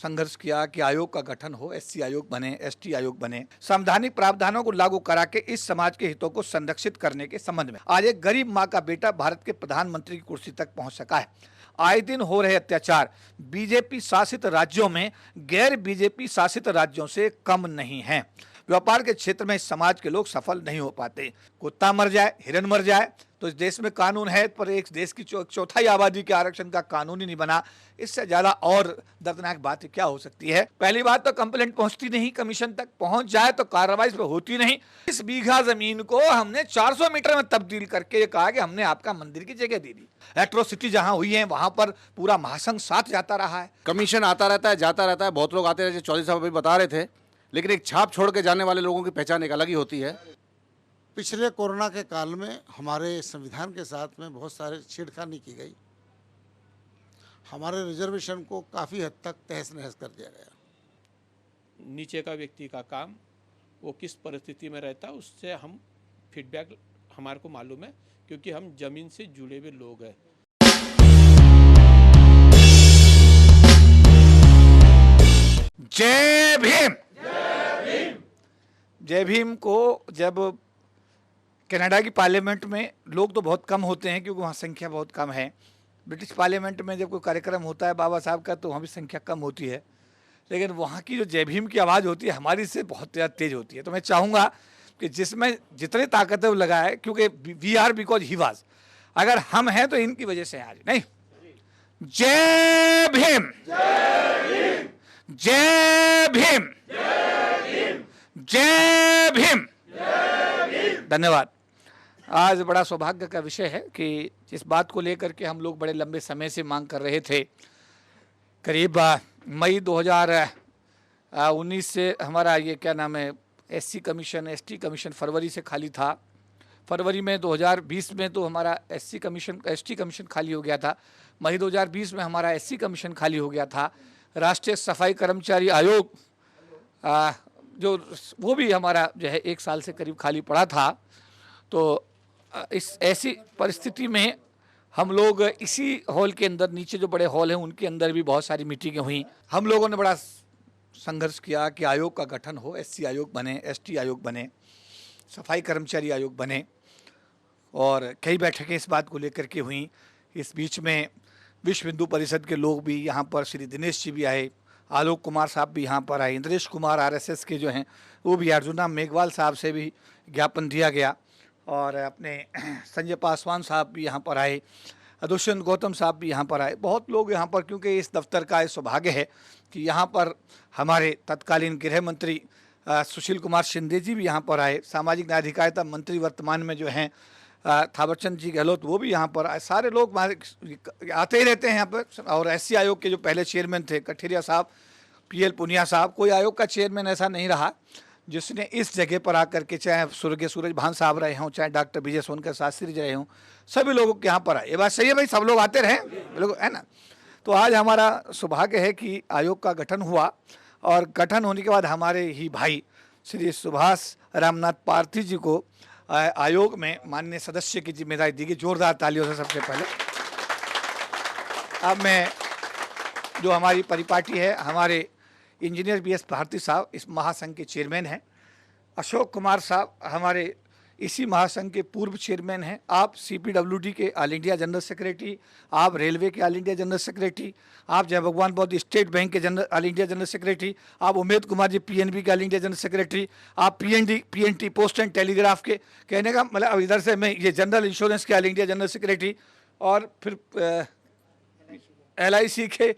संघर्ष किया कि आयोग का गठन हो, एससी आयोग बने, एसटी आयोग बने, संवैधानिक प्रावधानों को लागू करा के इस समाज के हितों को संरक्षित करने के संबंध में आज एक गरीब माँ का बेटा भारत के प्रधानमंत्री की कुर्सी तक पहुंच सका है। आए दिन हो रहे अत्याचार बीजेपी शासित राज्यों में गैर बीजेपी शासित राज्यों से कम नहीं है। व्यापार के क्षेत्र में इस समाज के लोग सफल नहीं हो पाते। कुत्ता मर जाए, हिरन मर जाए तो इस देश में कानून है, पर एक देश की चौथाई आबादी के आरक्षण का कानून ही नहीं बना। इससे ज्यादा और दर्दनाक बात क्या हो सकती है। पहली बात तो कंप्लेंट पहुंचती नहीं, कमीशन तक पहुंच जाए तो कार्रवाई इस पर होती नहीं। इस बीघा जमीन को हमने 400 मीटर में तब्दील करके ये कहा कि हमने आपका मंदिर की जगह दे दी। एट्रोसिटी जहां हुई है वहां पर पूरा महासंघ साथ जाता रहा है। कमीशन आता रहता है, जाता रहता है, बहुत लोग आते रहते हैं। चौधरी साहब अभी बता रहे थे, लेकिन एक छाप छोड़ के जाने वाले लोगों की पहचान एक अलग ही होती है। पिछले कोरोना के काल में हमारे संविधान के साथ में बहुत सारे छेड़खानी की गई। हमारे रिजर्वेशन को काफ़ी हद तक तहस नहस कर दिया गया। नीचे का व्यक्ति का काम वो किस परिस्थिति में रहता है उससे हम फीडबैक हमारे को मालूम है, क्योंकि हम जमीन से जुड़े हुए लोग हैं। जय भीम। जय भीम को जब कनाडा की पार्लियामेंट में लोग तो बहुत कम होते हैं क्योंकि वहाँ संख्या बहुत कम है। ब्रिटिश पार्लियामेंट में जब कोई कार्यक्रम होता है बाबा साहब का तो वहाँ भी संख्या कम होती है, लेकिन वहाँ की जो जय भीम की आवाज़ होती है हमारी से बहुत ज़्यादा तेज होती है। तो मैं चाहूँगा कि जिसमें जितनी ताकत है वो लगाए, क्योंकि we are because he was. अगर हम हैं तो इनकी वजह से आज नहीं। जय भीम, जय भीम, जय भीम। धन्यवाद। आज बड़ा सौभाग्य का विषय है कि इस बात को लेकर के हम लोग बड़े लंबे समय से मांग कर रहे थे। करीब मई 2019 से हमारा ये क्या नाम है एससी कमीशन, एसटी कमीशन फरवरी से खाली था। फरवरी में 2020 में तो हमारा एससी कमीशन, एसटी कमीशन खाली हो गया था। मई 2020 में हमारा एससी कमीशन खाली हो गया था। राष्ट्रीय सफाई कर्मचारी आयोग जो वो भी हमारा जो है 1 साल से करीब खाली पड़ा था। तो इस ऐसी परिस्थिति में हम लोग इसी हॉल के अंदर, नीचे जो बड़े हॉल हैं उनके अंदर भी बहुत सारी मीटिंगें हुई। हम लोगों ने बड़ा संघर्ष किया कि आयोग का गठन हो, एससी आयोग बने, एसटी आयोग बने, सफाई कर्मचारी आयोग बने, और कई बैठकें इस बात को लेकर के हुई। इस बीच में विश्व हिंदू परिषद के लोग भी यहाँ पर, श्री दिनेश जी भी आए, आलोक कुमार साहब भी यहाँ पर आए, इंद्रेश कुमार आरएसएस के जो हैं वो भी, अर्जुना मेघवाल साहब से भी ज्ञापन दिया गया, और अपने संजय पासवान साहब भी यहाँ पर आए, दुष्यंत गौतम साहब भी यहाँ पर आए। बहुत लोग यहाँ पर, क्योंकि इस दफ्तर का सौभाग्य है कि यहाँ पर हमारे तत्कालीन गृह मंत्री सुशील कुमार शिंदे जी भी यहाँ पर आए, सामाजिक न्याय अधिकारिता मंत्री वर्तमान में जो हैं थावरचंद जी गहलोत वो भी यहाँ पर आए। सारे लोग आते ही रहते हैं यहाँ पर। और एससी आयोग के जो पहले चेयरमैन थे कठेरिया साहब, पीएल पुनिया साहब, कोई आयोग का चेयरमैन ऐसा नहीं रहा जिसने इस जगह पर आकर के, चाहे स्वर्गीय सूरज भान साहब रहे हों, चाहे डॉक्टर विजय सोनकर शास्त्री जी रहे हों, सभी लोगों के यहाँ पर आए। ये बात सही है भाई, सब लोग आते रहे लोग, है ना। तो आज हमारा सौभाग्य है कि आयोग का गठन हुआ, और गठन होने के बाद हमारे ही भाई श्री सुभाष रामनाथ पार्थी जी को आयोग में माननीय सदस्य की जिम्मेदारी दी गई। जोरदार तालियों से सबसे पहले। अब मैं, जो हमारी परिपाटी है, हमारे इंजीनियर बीएस भारती साहब इस महासंघ के चेयरमैन हैं, अशोक कुमार साहब हमारे इसी महासंघ के पूर्व चेयरमैन हैं, आप सीपीडब्ल्यूडी के ऑल इंडिया जनरल सेक्रेटरी, आप रेलवे के ऑल इंडिया जनरल सेक्रेटरी, आप जय भगवान बौद्ध स्टेट बैंक के ऑल इंडिया जनरल सेक्रेटरी, आप उमेद कुमार जी पीएनबी के ऑल इंडिया जनरल सेक्रेटरी, आप पीएनटी पोस्ट एंड टेलीग्राफ के, कहने का मतलब इधर से मैं ये जनरल इंश्योरेंस के ऑल इंडिया जनरल सेक्रेटरी, और फिर LIC के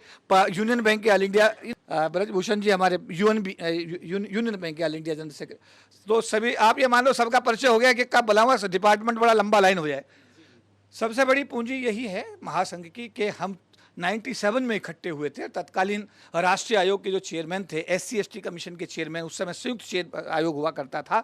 यूनियन बैंक के ऑल इंडिया, ब्रजभूषण जी हमारे यूनियन बैंक के ऑल इंडिया जनरल सेक्रेटरी। तो सभी आप ये मान लो सबका परिचय हो गया कि कब बुलाऊंगा, डिपार्टमेंट बड़ा लंबा लाइन हो जाए। सबसे बड़ी पूंजी यही है महासंघ की कि हम 97 में इकट्ठे हुए थे। तत्कालीन राष्ट्रीय आयोग के जो चेयरमैन थे, SC ST कमीशन के चेयरमैन, उस समय संयुक्त आयोग हुआ करता था।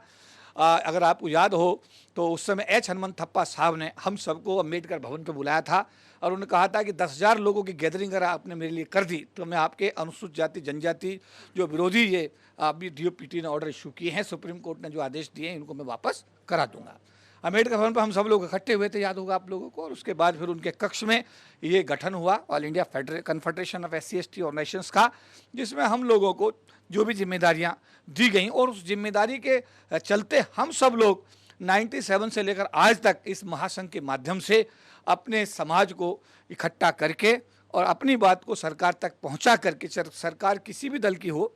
अगर आपको याद हो तो उस समय H हनुमंत थप्पा साहब ने हम सबको अम्बेडकर भवन पे बुलाया था, और उन्होंने कहा था कि 10,000 लोगों की गैदरिंग अगर आपने मेरे लिए कर दी तो मैं आपके अनुसूचित जाति जनजाति जो विरोधी ये अभी DOPT ने ऑर्डर इशू किए हैं, सुप्रीम कोर्ट ने जो आदेश दिए हैं, इनको मैं वापस करा दूंगा। अम्बेडकर भवन पर हम सब लोग इकट्ठे हुए थे, याद होगा आप लोगों को, और उसके बाद फिर उनके कक्ष में ये गठन हुआ all India confederation of SC ST organisations का, जिसमें हम लोगों को जो भी जिम्मेदारियां दी गई और उस जिम्मेदारी के चलते हम सब लोग 97 से लेकर आज तक इस महासंघ के माध्यम से अपने समाज को इकट्ठा करके और अपनी बात को सरकार तक पहुंचा करके, सरकार किसी भी दल की हो,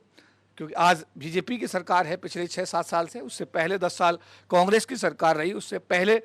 क्योंकि आज बीजेपी की सरकार है पिछले 6-7 साल से, उससे पहले 10 साल कांग्रेस की सरकार रही, उससे पहले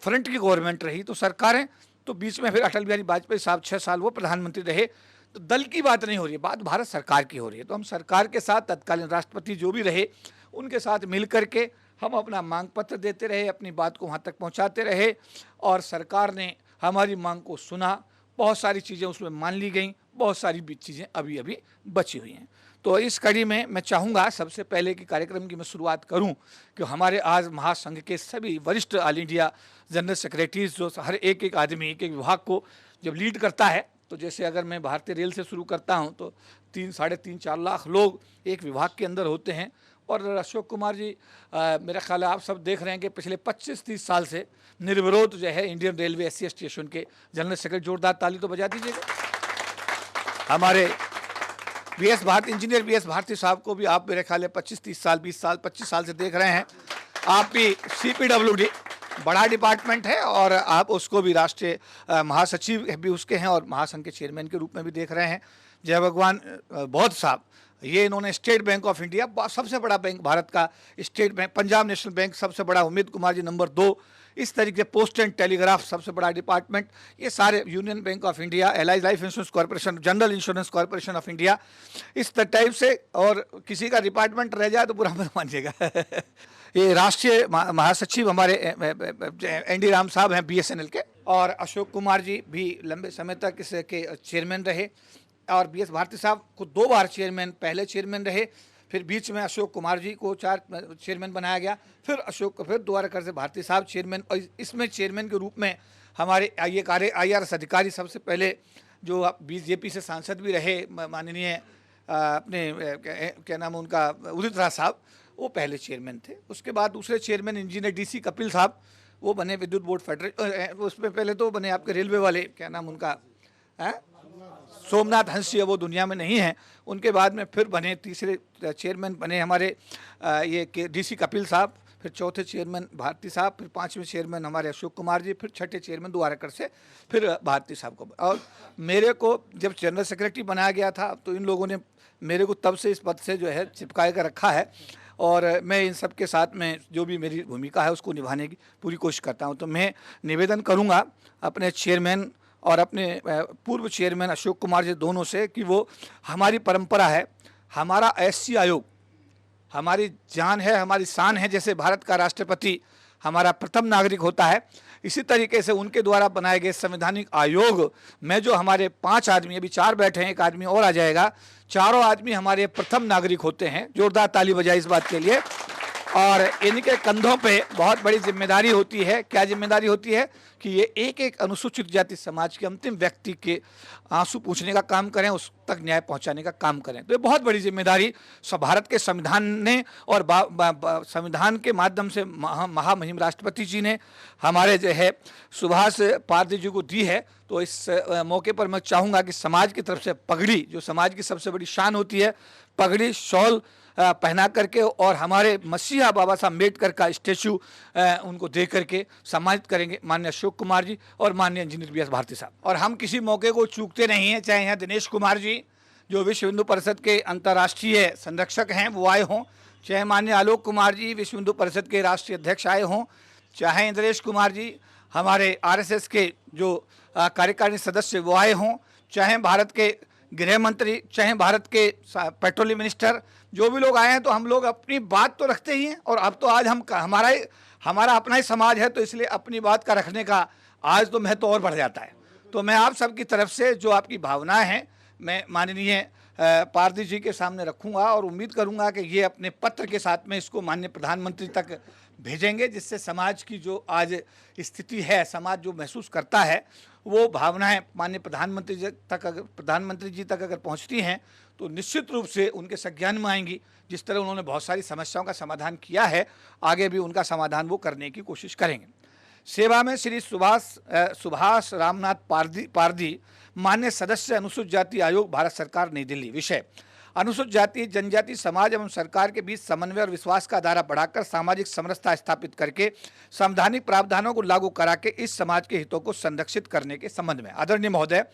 फ्रंट की गवर्नमेंट रही, तो सरकारें, तो बीच में फिर अटल बिहारी वाजपेयी साहब 6 साल वो प्रधानमंत्री रहे। तो दल की बात नहीं हो रही है, बात भारत सरकार की हो रही है। तो हम सरकार के साथ, तत्कालीन राष्ट्रपति जो भी रहे उनके साथ मिल करके हम अपना मांग पत्र देते रहे, अपनी बात को वहाँ तक पहुँचाते रहे और सरकार ने हमारी मांग को सुना। बहुत सारी चीज़ें उसमें मान ली गई, बहुत सारी चीज़ें अभी अभी बची हुई हैं। तो इस कड़ी में मैं चाहूँगा सबसे पहले कि कार्यक्रम की मैं शुरुआत करूँ कि हमारे आज महासंघ के सभी वरिष्ठ ऑल इंडिया जनरल सेक्रेटरीज, जो हर एक आदमी एक विभाग को जब लीड करता है, तो जैसे अगर मैं भारतीय रेल से शुरू करता हूँ तो 3-4 लाख लोग एक विभाग के अंदर होते हैं। और अशोक कुमार जी, मेरा ख्याल है आप सब देख रहे हैं कि पिछले 25-30 साल से निर्विरोध जो है इंडियन रेलवे SC स्टेशन के जनरल सेक्रेटरी, जोरदार ताली तो बजा दीजिएगा। हमारे BS Bharti, engineer BS Bharti साहब को भी आप मेरे ख्याल है 25-30 साल, 20 साल, 25 साल से देख रहे हैं। आप भी CPWD बड़ा डिपार्टमेंट है और आप उसको भी राष्ट्रीय महासचिव भी उसके हैं और महासंघ के चेयरमैन के रूप में भी देख रहे हैं। जय भगवान बौद्ध साहब, ये इन्होंने स्टेट बैंक ऑफ इंडिया, सबसे बड़ा बैंक भारत का state bank, Punjab national bank सबसे बड़ा, उमेद कुमार जी नंबर 2, इस तरीके से पोस्ट एंड टेलीग्राफ सबसे बड़ा डिपार्टमेंट, ये सारे, union bank of India, LIC life insurance corporation, general insurance corporation of India, इस टाइप से। और किसी का डिपार्टमेंट रह जाए तो बुरा मत मानिएगा। ये राष्ट्रीय महासचिव हमारे ND राम साहब हैं BSNL के, और अशोक कुमार जी भी लंबे समय तक इसके चेयरमैन रहे और BS भारती साहब को 2 बार चेयरमैन, पहले चेयरमैन रहे, फिर बीच में अशोक कुमार जी को चेयरमैन बनाया गया, फिर दोबारा कर से भारती साहब चेयरमैन। और इसमें चेयरमैन के रूप में हमारे IRS अधिकारी, सबसे पहले जो BJP से सांसद भी रहे, माननीय अपने क्या नाम उनका, उदित राज साहब, वो पहले चेयरमैन थे। उसके बाद दूसरे चेयरमैन इंजीनियर DC कपिल साहब, वो बने विद्युत बोर्ड फेडरेशन, उसमें पहले तो बने आपके रेलवे वाले, क्या नाम उनका है, सोमनाथ हंसी, वो दुनिया में नहीं है। उनके बाद में फिर बने, तीसरे चेयरमैन बने हमारे ये DC कपिल साहब, फिर चौथे चेयरमैन भारती साहब, फिर 5वें चेयरमैन हमारे अशोक कुमार जी, फिर 6ठे चेयरमैन दोबारा कर से फिर भारती साहब को। और मेरे को जब जनरल सेक्रेटरी बनाया गया था तो इन लोगों ने मेरे को तब से इस पद से जो है चिपकाए कर रखा है और मैं इन सब के साथ में जो भी मेरी भूमिका है उसको निभाने की पूरी कोशिश करता हूँ। तो मैं निवेदन करूँगा अपने चेयरमैन और अपने पूर्व चेयरमैन अशोक कुमार जी दोनों से कि वो, हमारी परंपरा है, हमारा SC आयोग हमारी जान है, हमारी शान है। जैसे भारत का राष्ट्रपति हमारा प्रथम नागरिक होता है, इसी तरीके से उनके द्वारा बनाए गए संवैधानिक आयोग में जो हमारे 5 आदमी, अभी 4 बैठे हैं, 1 आदमी और आ जाएगा, चारों आदमी हमारे प्रथम नागरिक होते हैं। जोरदार ताली बजाई इस बात के लिए। और इनके कंधों पे बहुत बड़ी जिम्मेदारी होती है। क्या जिम्मेदारी होती है कि ये एक अनुसूचित जाति समाज के अंतिम व्यक्ति के आंसू पूछने का काम करें, उस तक न्याय पहुंचाने का काम करें। तो ये बहुत बड़ी जिम्मेदारी भारत के संविधान ने और संविधान के माध्यम से महामहिम राष्ट्रपति जी ने हमारे जो है सुभाष पात्र जी को दी है। तो इस मौके पर मैं चाहूँगा कि समाज की तरफ से पगड़ी, जो समाज की सबसे बड़ी शान होती है, पगड़ी शॉल पहना करके और हमारे मसीहा बाबा साहब अम्बेडकर का स्टेचू उनको दे करके सम्मानित करेंगे माननीय अशोक कुमार जी और माननीय इंजीनियर BS भारती साहब। और हम किसी मौके को चूकते नहीं हैं, चाहे यहाँ दिनेश कुमार जी जो विश्व हिंदू परिषद के अंतर्राष्ट्रीय संरक्षक हैं वो आए हों, चाहे माननीय आलोक कुमार जी विश्व हिंदू परिषद के राष्ट्रीय अध्यक्ष आए हों, चाहे इंद्रेश कुमार जी हमारे RSS के जो कार्यकारिणी सदस्य वो आए हों, चाहे भारत के गृह मंत्री, चाहे भारत के पेट्रोलियम मिनिस्टर, जो भी लोग आए हैं। तो हम लोग अपनी बात तो रखते ही हैं और अब तो आज हमारा अपना ही समाज है, तो इसलिए अपनी बात का रखने का आज तो महत्व और बढ़ जाता है। तो मैं आप सबकी तरफ से जो आपकी भावनाएं हैं मैं माननीय पारदी जी के सामने रखूंगा और उम्मीद करूंगा कि ये अपने पत्र के साथ में इसको माननीय प्रधानमंत्री तक भेजेंगे, जिससे समाज की जो आज स्थिति है, समाज जो महसूस करता है, वो भावनाएं माननीय प्रधानमंत्री जी तक अगर पहुंचती हैं तो निश्चित रूप से उनके संज्ञान में आएंगी। जिस तरह उन्होंने बहुत सारी समस्याओं का समाधान किया है, आगे भी उनका समाधान वो करने की कोशिश करेंगे। सेवा में श्री सुभाष रामनाथ पारदी मान्य सदस्य अनुसूचित जाति आयोग भारत सरकार नई दिल्ली। विषय अनुसूचित जाति जनजाति समाज एवं सरकार के बीच समन्वय और विश्वास का दायरा बढ़ाकर सामाजिक समरसता स्थापित करके संवैधानिक प्रावधानों को लागू करा के इस समाज के हितों को संरक्षित करने के संबंध में आदरणीय महोदय,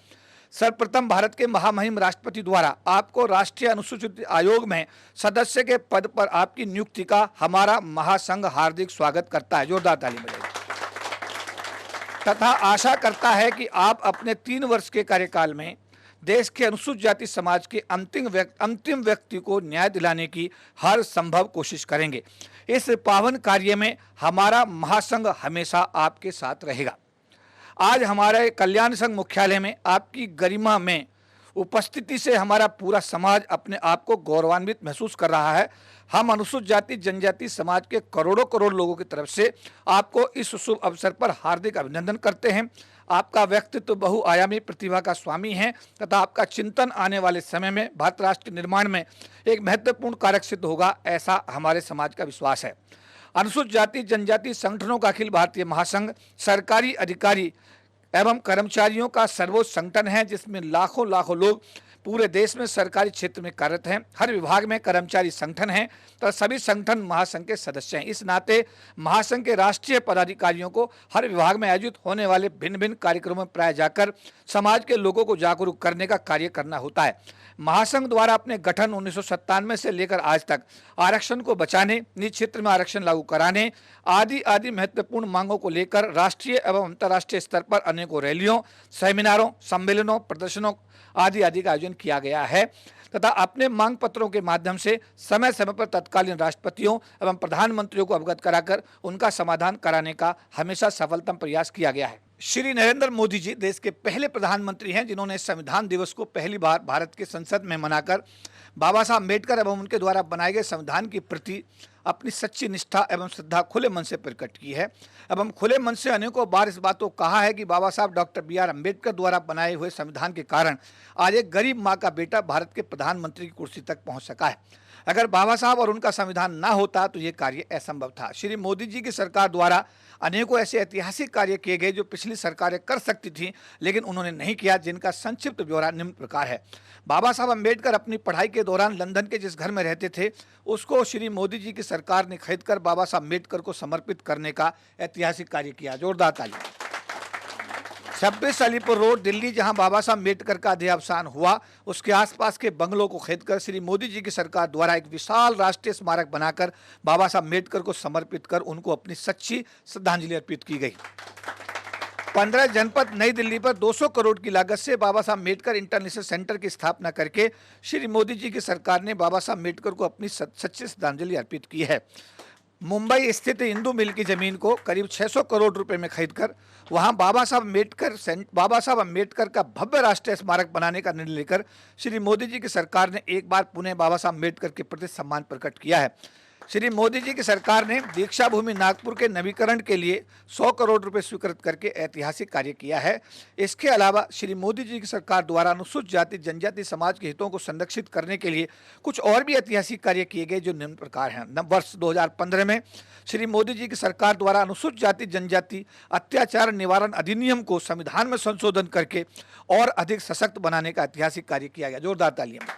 सर्वप्रथम भारत के महामहिम राष्ट्रपति द्वारा आपको राष्ट्रीय अनुसूचित आयोग में सदस्य के पद पर आपकी नियुक्ति का हमारा महासंघ हार्दिक स्वागत करता है। जोरदार ताली बजाइए। तथा आशा करता है कि आप अपने 3 वर्ष के कार्यकाल में देश के अनुसूचित जाति समाज के अंतिम व्यक्ति को न्याय दिलाने की हर संभव कोशिश करेंगे। इस पावन कार्य में हमारा महासंघ हमेशा आपके साथ रहेगा। आज हमारे कल्याण संघ मुख्यालय में आपकी गरिमा में उपस्थिति से हमारा पूरा समाज अपने आप को गौरवान्वित महसूस कर रहा है। हम अनुसूचित जाति जनजाति समाज के करोड़ों लोगों की तरफ से आपको इस शुभ अवसर पर हार्दिक अभिनंदन करते हैं। आपका व्यक्तित्व बहुआयामी प्रतिभा का स्वामी है तथा आपका चिंतन आने वाले समय में भारत राष्ट्र के निर्माण में एक महत्वपूर्ण कारक सिद्ध होगा, ऐसा हमारे समाज का विश्वास है। अनुसूचित जाति जनजाति संगठनों का अखिल भारतीय महासंघ सरकारी अधिकारी एवं कर्मचारियों का सर्वोच्च संगठन है, जिसमें लाखों लोग पूरे देश में सरकारी क्षेत्र में कार्यरत हैं। हर विभाग में कर्मचारी संगठन हैं तो सभी संगठन महासंघ के सदस्य हैं। इस नाते महासंघ के राष्ट्रीय पदाधिकारियों को हर विभाग में आयोजित होने वाले भिन्न कार्यक्रमों में प्राय जाकर समाज के लोगों को जागरूक करने का कार्य करना होता है। महासंघ द्वारा अपने गठन 1997 से लेकर आज तक आरक्षण को बचाने, निजी क्षेत्र में आरक्षण लागू कराने आदि महत्वपूर्ण मांगों को लेकर राष्ट्रीय एवं अंतर्राष्ट्रीय स्तर पर अनेकों रैलियों, सेमिनारों, सम्मेलनों, प्रदर्शनों आदि का आयोजन किया गया है तथा अपने मांग पत्रों के माध्यम से समय पर तत्कालीन राष्ट्रपतियों एवं प्रधानमंत्रियों को अवगत कराकर उनका समाधान कराने का हमेशा सफलतम प्रयास किया गया है। श्री नरेंद्र मोदी जी देश के पहले प्रधानमंत्री हैं जिन्होंने संविधान दिवस को पहली बार भारत के संसद में मनाकर बाबा साहब अम्बेडकर एवं उनके द्वारा बनाए गए संविधान के प्रति अपनी सच्ची निष्ठा एवं श्रद्धा खुले मन से प्रकट की है एवं खुले मन से अनेकों बार इस बात को कहा है कि बाबा साहब डॉक्टर BR अम्बेडकर द्वारा बनाए हुए संविधान के कारण आज एक गरीब माँ का बेटा भारत के प्रधानमंत्री की कुर्सी तक पहुंच सका है। अगर बाबा साहब और उनका संविधान ना होता तो ये कार्य असंभव था। श्री मोदी जी की सरकार द्वारा अनेकों ऐसे ऐतिहासिक कार्य किए गए जो पिछली सरकारें कर सकती थीं लेकिन उन्होंने नहीं किया, जिनका संक्षिप्त ब्यौरा निम्न प्रकार है। बाबा साहब अम्बेडकर अपनी पढ़ाई के दौरान लंदन के जिस घर में रहते थे उसको श्री मोदी जी की सरकार ने खरीदकर बाबा साहब अम्बेडकर को समर्पित करने का ऐतिहासिक कार्य किया। जोरदार ताली। 26 अलीपुर रोड दिल्ली, जहां बाबा साहब अम्बेडकर का देहावसान हुआ, उसके आसपास के बंगलों को खरीदकर श्री मोदी जी की सरकार द्वारा एक विशाल राष्ट्रीय स्मारक बनाकर बाबा साहब अम्बेडकर को समर्पित कर उनको अपनी सच्ची श्रद्धांजलि अर्पित की गई। 15 जनपद नई दिल्ली पर 200 करोड़ की लागत से बाबा साहब अम्बेडकर इंटरनेशनल सेंटर की स्थापना करके श्री मोदी जी की सरकार ने बाबा साहब अम्बेडकर को अपनी सच्ची श्रद्धांजलि अर्पित की है। मुंबई स्थित इंदू मिल की जमीन को करीब 600 करोड़ रुपए में खरीदकर वहां बाबा साहब अम्बेडकर का भव्य राष्ट्रीय स्मारक बनाने का निर्णय लेकर श्री मोदी जी की सरकार ने एक बार पुनः बाबा साहब अम्बेडकर के प्रति सम्मान प्रकट किया है। श्री मोदी जी की सरकार ने दीक्षा भूमि नागपुर के नवीकरण के लिए 100 करोड़ रुपए स्वीकृत करके ऐतिहासिक कार्य किया है। इसके अलावा श्री मोदी जी की सरकार द्वारा अनुसूचित जाति जनजाति समाज के हितों को संरक्षित करने के लिए कुछ और भी ऐतिहासिक कार्य किए गए जो निम्न प्रकार हैं। वर्ष 2015 में श्री मोदी जी की सरकार द्वारा अनुसूचित जाति जनजाति अत्याचार निवारण अधिनियम को संविधान में संशोधन करके और अधिक सशक्त बनाने का ऐतिहासिक कार्य किया गया। जोरदार तालियां।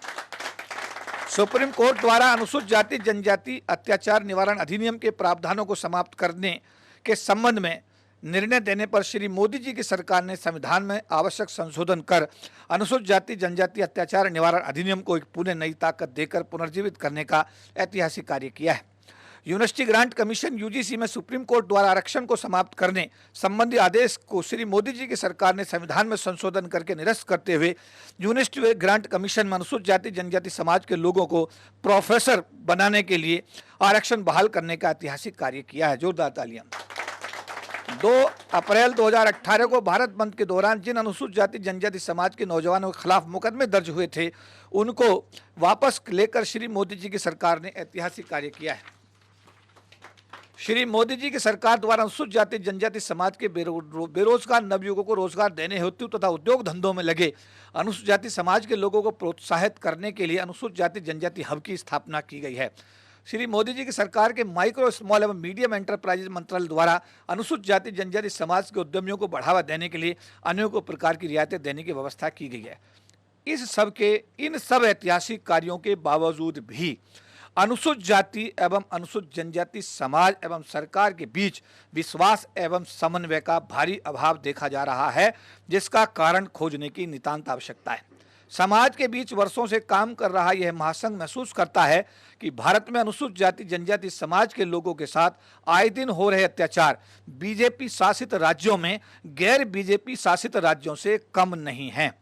सुप्रीम कोर्ट द्वारा अनुसूचित जाति जनजाति अत्याचार निवारण अधिनियम के प्रावधानों को समाप्त करने के संबंध में निर्णय देने पर श्री मोदी जी की सरकार ने संविधान में आवश्यक संशोधन कर अनुसूचित जाति जनजाति अत्याचार निवारण अधिनियम को एक पुनः नई ताकत देकर पुनर्जीवित करने का ऐतिहासिक कार्य किया है। यूनिवर्सिटी ग्रांट कमीशन UGC में सुप्रीम कोर्ट द्वारा आरक्षण को समाप्त करने संबंधी आदेश को श्री मोदी जी की सरकार ने संविधान में संशोधन करके निरस्त करते हुए यूनिवर्सिटी ग्रांट कमीशन में अनुसूचित जाति जनजाति समाज के लोगों को प्रोफेसर बनाने के लिए आरक्षण बहाल करने का ऐतिहासिक कार्य किया है। जोरदार तालियां। 2 अप्रैल 2018 को भारत बंद के दौरान जिन अनुसूचित जाति जनजाति समाज के नौजवानों के खिलाफ मुकदमे दर्ज हुए थे उनको वापस लेकर श्री मोदी जी की सरकार ने ऐतिहासिक कार्य किया है। श्री मोदी जी की सरकार द्वारा अनुसूचित जाति जनजाति समाज के बेरोजगार नवयुवकों को रोजगार देने हेतु तथा उद्योग धंधों में लगे अनुसूचित जाति समाज के लोगों को प्रोत्साहित करने के लिए अनुसूचित जाति जनजाति हब की स्थापना की गई है। श्री मोदी जी की सरकार के माइक्रो, स्मॉल एवं मीडियम एंटरप्राइजेज मंत्रालय द्वारा अनुसूचित जाति जनजाति समाज के उद्यमियों को बढ़ावा देने के लिए अनेकों प्रकार की रियायतें देने की व्यवस्था की गई है। इन सब ऐतिहासिक कार्यों के बावजूद भी अनुसूचित जाति एवं अनुसूचित जनजाति समाज एवं सरकार के बीच विश्वास एवं समन्वय का भारी अभाव देखा जा रहा है, जिसका कारण खोजने की नितांत आवश्यकता है। समाज के बीच वर्षों से काम कर रहा यह महासंघ महसूस करता है कि भारत में अनुसूचित जाति जनजाति समाज के लोगों के साथ आए दिन हो रहे अत्याचार बीजेपी शासित राज्यों में गैर बीजेपी शासित राज्यों से कम नहीं है।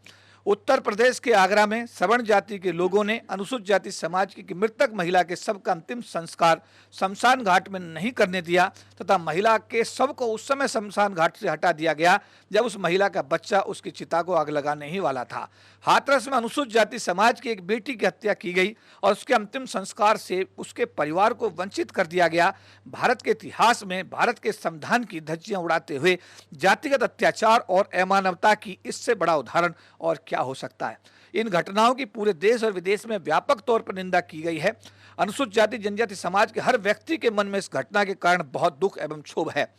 उत्तर प्रदेश के आगरा में सवर्ण जाति के लोगों ने अनुसूचित जाति समाज की मृतक महिला के शव का अंतिम संस्कार शमशान घाट में नहीं करने दिया तथा महिला के शव को उस समय शमशान घाट से हटा दिया गया जब उस महिला का बच्चा उसकी चिता को आग लगाने ही वाला था। हाथरस में अनुसूचित जाति समाज की एक बेटी की हत्या की गई और उसके अंतिम संस्कार से उसके परिवार को वंचित कर दिया गया। भारत के इतिहास में भारत के संविधान की धज्जियां उड़ाते हुए जातिगत अत्याचार और अमानवता की इससे बड़ा उदाहरण और क्या हो सकता है। इन घटनाओं की पूरे देश और विदेश में व्यापक तौर पर निंदा की गई है। अनुसूचित जाति जनजाति समाज के हर व्यक्ति के मन में इस घटना के कारण बहुत दुख एवं क्षोभ है।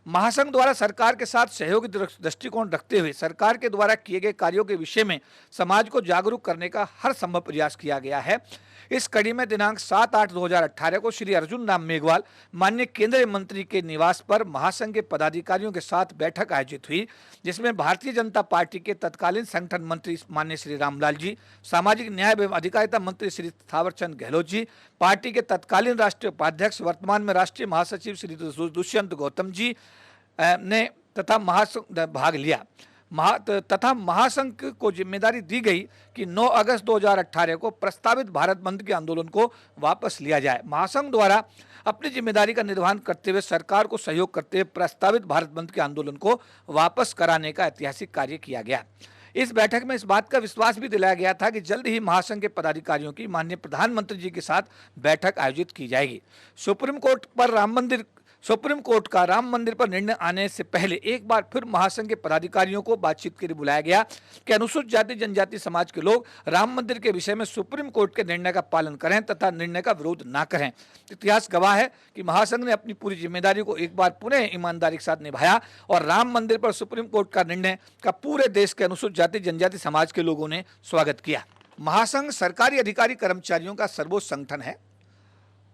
महासंघ द्वारा सरकार के साथ सहयोगी दृष्टिकोण रखते हुए सरकार के द्वारा किए गए कार्यों के विषय में समाज को जागरूक करने का हर संभव प्रयास किया गया है। इस कड़ी में दिनांक 7/8/2018 को श्री अर्जुन राम मेघवाल माननीय केंद्रीय मंत्री के निवास पर महासंघ के पदाधिकारियों के साथ बैठक आयोजित हुई, जिसमें भारतीय जनता पार्टी के तत्कालीन संगठन मंत्री माननीय श्री रामलाल जी, सामाजिक न्याय एवं अधिकारिता मंत्री श्री थावरचंद गहलोत जी, पार्टी के तत्कालीन राष्ट्रीय उपाध्यक्ष वर्तमान में राष्ट्रीय महासचिव श्री दुष्यंत गौतम जी ने तथा महासंघ भाग लिया तथा महासंघ को जिम्मेदारी दी गई कि 9 अगस्त 2018 को प्रस्तावित भारत बंद के आंदोलन को वापस लिया जाए। महासंघ द्वारा अपनी जिम्मेदारी का निर्वहन करते हुए सरकार को सहयोग करते हुए प्रस्तावित भारत बंद के आंदोलन को वापस कराने का ऐतिहासिक कार्य किया गया। इस बैठक में इस बात का विश्वास भी दिलाया गया था कि जल्द ही महासंघ के पदाधिकारियों की माननीय प्रधानमंत्री जी के साथ बैठक आयोजित की जाएगी। सुप्रीम कोर्ट का राम मंदिर पर निर्णय आने से पहले एक बार फिर महासंघ के पदाधिकारियों को बातचीत के लिए बुलाया गया कि अनुसूचित जाति जनजाति समाज के लोग राम मंदिर के विषय में सुप्रीम कोर्ट के निर्णय का पालन करें तथा निर्णय का विरोध न करें। इतिहास गवाह है कि महासंघ ने अपनी पूरी जिम्मेदारी को एक बार पुनः ईमानदारी के साथ निभाया और राम मंदिर पर सुप्रीम कोर्ट का निर्णय का पूरे देश के अनुसूचित जाति जनजाति समाज के लोगों ने स्वागत किया। महासंघ सरकारी अधिकारी कर्मचारियों का सर्वोच्च संगठन है।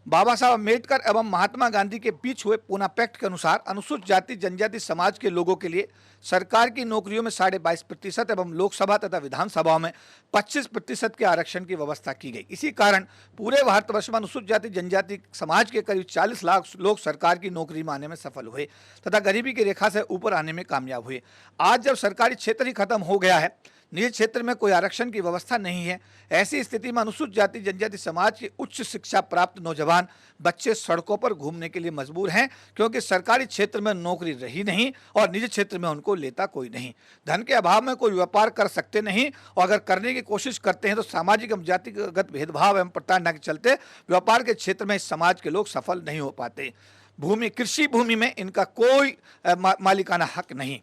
बाबा साहब अम्बेडकर एवं महात्मा गांधी के बीच हुए पूना पैक्ट के अनुसार अनुसूचित जाति जनजाति समाज के लोगों के लिए सरकार की नौकरियों में 22.5% एवं लोकसभा तथा विधानसभाओं में 25% के आरक्षण की व्यवस्था की गई। इसी कारण पूरे भारतवर्ष में अनुसूचित जाति जनजाति समाज के करीब 40 लाख लोग सरकार की नौकरी में आने में सफल हुए तथा गरीबी की रेखा से ऊपर आने में कामयाब हुए। आज जब सरकारी क्षेत्र ही खत्म हो गया है, निजी क्षेत्र में कोई आरक्षण की व्यवस्था नहीं है, ऐसी स्थिति में अनुसूचित जाति जनजाति समाज के उच्च शिक्षा प्राप्त नौजवान बच्चे सड़कों पर घूमने के लिए मजबूर हैं, क्योंकि सरकारी क्षेत्र में नौकरी रही नहीं और निजी क्षेत्र में उनको लेता कोई नहीं। धन के अभाव में कोई व्यापार कर सकते नहीं और अगर करने की कोशिश करते हैं तो सामाजिक एवं जातिगत भेदभाव एवं प्रताड़ना के चलते व्यापार के क्षेत्र में इस समाज के लोग सफल नहीं हो पाते। कृषि भूमि में इनका कोई मालिकाना हक नहीं।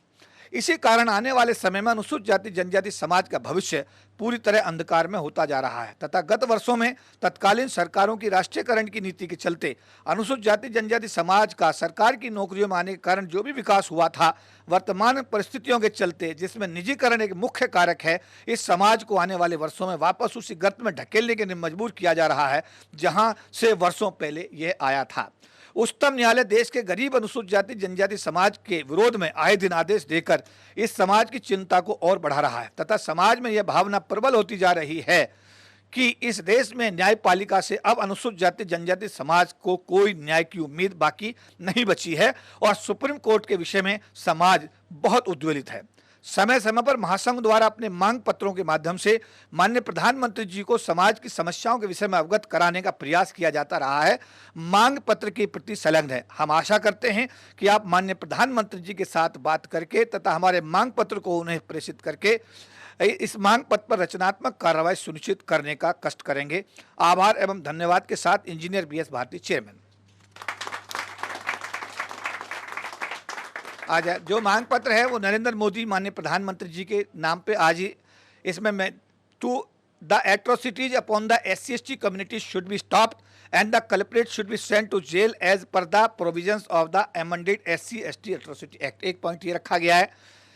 इसी कारण आने वाले समय में अनुसूचित जाति जनजाति समाज का भविष्य पूरी तरह अंधकार में होता जा रहा है तथा गत वर्षों में तत्कालीन सरकारों की राष्ट्रीयकरण की नीति के चलते अनुसूचित जाति जनजाति समाज का सरकार की नौकरियों में आने के कारण जो भी विकास हुआ था, वर्तमान परिस्थितियों के चलते जिसमें निजीकरण एक मुख्य कारक है, इस समाज को आने वाले वर्षों में वापस उसी गर्त में ढकेलने के लिए मजबूर किया जा रहा है जहां से वर्षों पहले यह आया था। उच्चतम न्यायालय देश के गरीब अनुसूचित जाति जनजाति समाज के विरोध में आए दिन आदेश देकर इस समाज की चिंता को और बढ़ा रहा है तथा समाज में यह भावना प्रबल होती जा रही है कि इस देश में न्यायपालिका से अब अनुसूचित जाति जनजाति समाज को कोई न्याय की उम्मीद बाकी नहीं बची है और सुप्रीम कोर्ट के विषय में समाज बहुत उद्वेलित है। समय समय पर महासंघ द्वारा अपने मांग पत्रों के माध्यम से माननीय प्रधानमंत्री जी को समाज की समस्याओं के विषय में अवगत कराने का प्रयास किया जाता रहा है। मांग पत्र के प्रति संलग्न है। हम आशा करते हैं कि आप माननीय प्रधानमंत्री जी के साथ बात करके तथा हमारे मांग पत्र को उन्हें प्रेषित करके इस मांग पत्र पर रचनात्मक कार्रवाई सुनिश्चित करने का कष्ट करेंगे। आभार एवं धन्यवाद के साथ इंजीनियर BS भारती, चेयरमैन। आज जो मांग पत्र है वो नरेंद्र मोदी माननीय प्रधानमंत्री जी के नाम पे आज ही इसमें मैं 2 the atrocities upon the SC/ST community should be stopped and the culprits should be sent to jail as per the provisions of the amended SC/ST Atrocity Act. एक पॉइंट ये रखा गया है,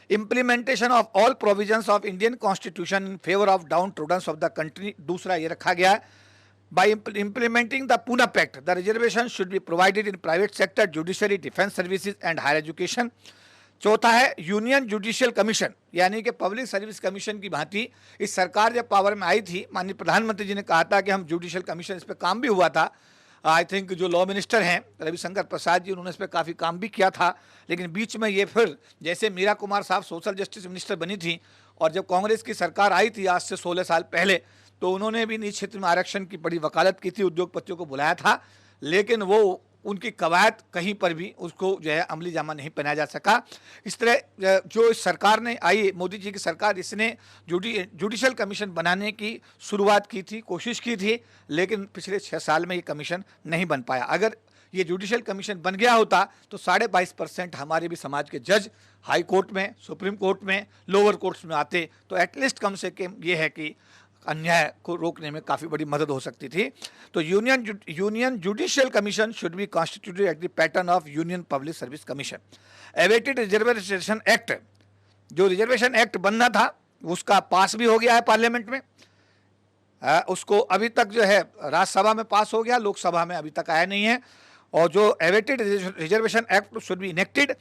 implementation of all provisions of Indian Constitution in favor of downtrodden of the country. दूसरा ये रखा गया है, by implementing the Pune Pact, the reservation should be provided in private sector, judiciary, defense services and higher education. चौथा है union judicial commission, यानी कि public service commission की भांति इस सरकार जब पावर में आई थी, माननीय प्रधानमंत्री जी ने कहा था कि हम जुडिशियल कमीशन, इस पर काम भी हुआ था। आई थिंक जो लॉ मिनिस्टर हैं रविशंकर प्रसाद जी, उन्होंने इस पर काफ़ी काम भी किया था, लेकिन बीच में ये फिर जैसे मीरा कुमार साहब सोशल जस्टिस मिनिस्टर बनी थी और जब कांग्रेस की सरकार आई थी आज से 16 साल पहले, तो उन्होंने भी निजी क्षेत्र में आरक्षण की बड़ी वकालत की थी, उद्योगपतियों को बुलाया था, लेकिन वो उनकी कवायद कहीं पर भी उसको जो है अमली जामा नहीं पहनाया जा सका। इस तरह जो इस सरकार ने आई, मोदी जी की सरकार, इसने जुडिशियल कमीशन बनाने की शुरुआत की थी, कोशिश की थी, लेकिन पिछले 6 साल में ये कमीशन नहीं बन पाया। अगर ये जुडिशियल कमीशन बन गया होता तो 22.5% हमारे भी समाज के जज हाई कोर्ट में, सुप्रीम कोर्ट में, लोअर कोर्ट्स में आते, तो एटलीस्ट कम से कम ये है कि अन्याय को रोकने में काफ़ी बड़ी मदद हो सकती थी। तो union judicial commission should be constituted at the pattern of union public service commission. Awaited reservation act, जो रिजर्वेशन एक्ट बनना था उसका पास भी हो गया है पार्लियामेंट में, उसको अभी तक जो है राज्यसभा में पास हो गया, लोकसभा में अभी तक आया नहीं है। और जो awaited reservation act should be enacted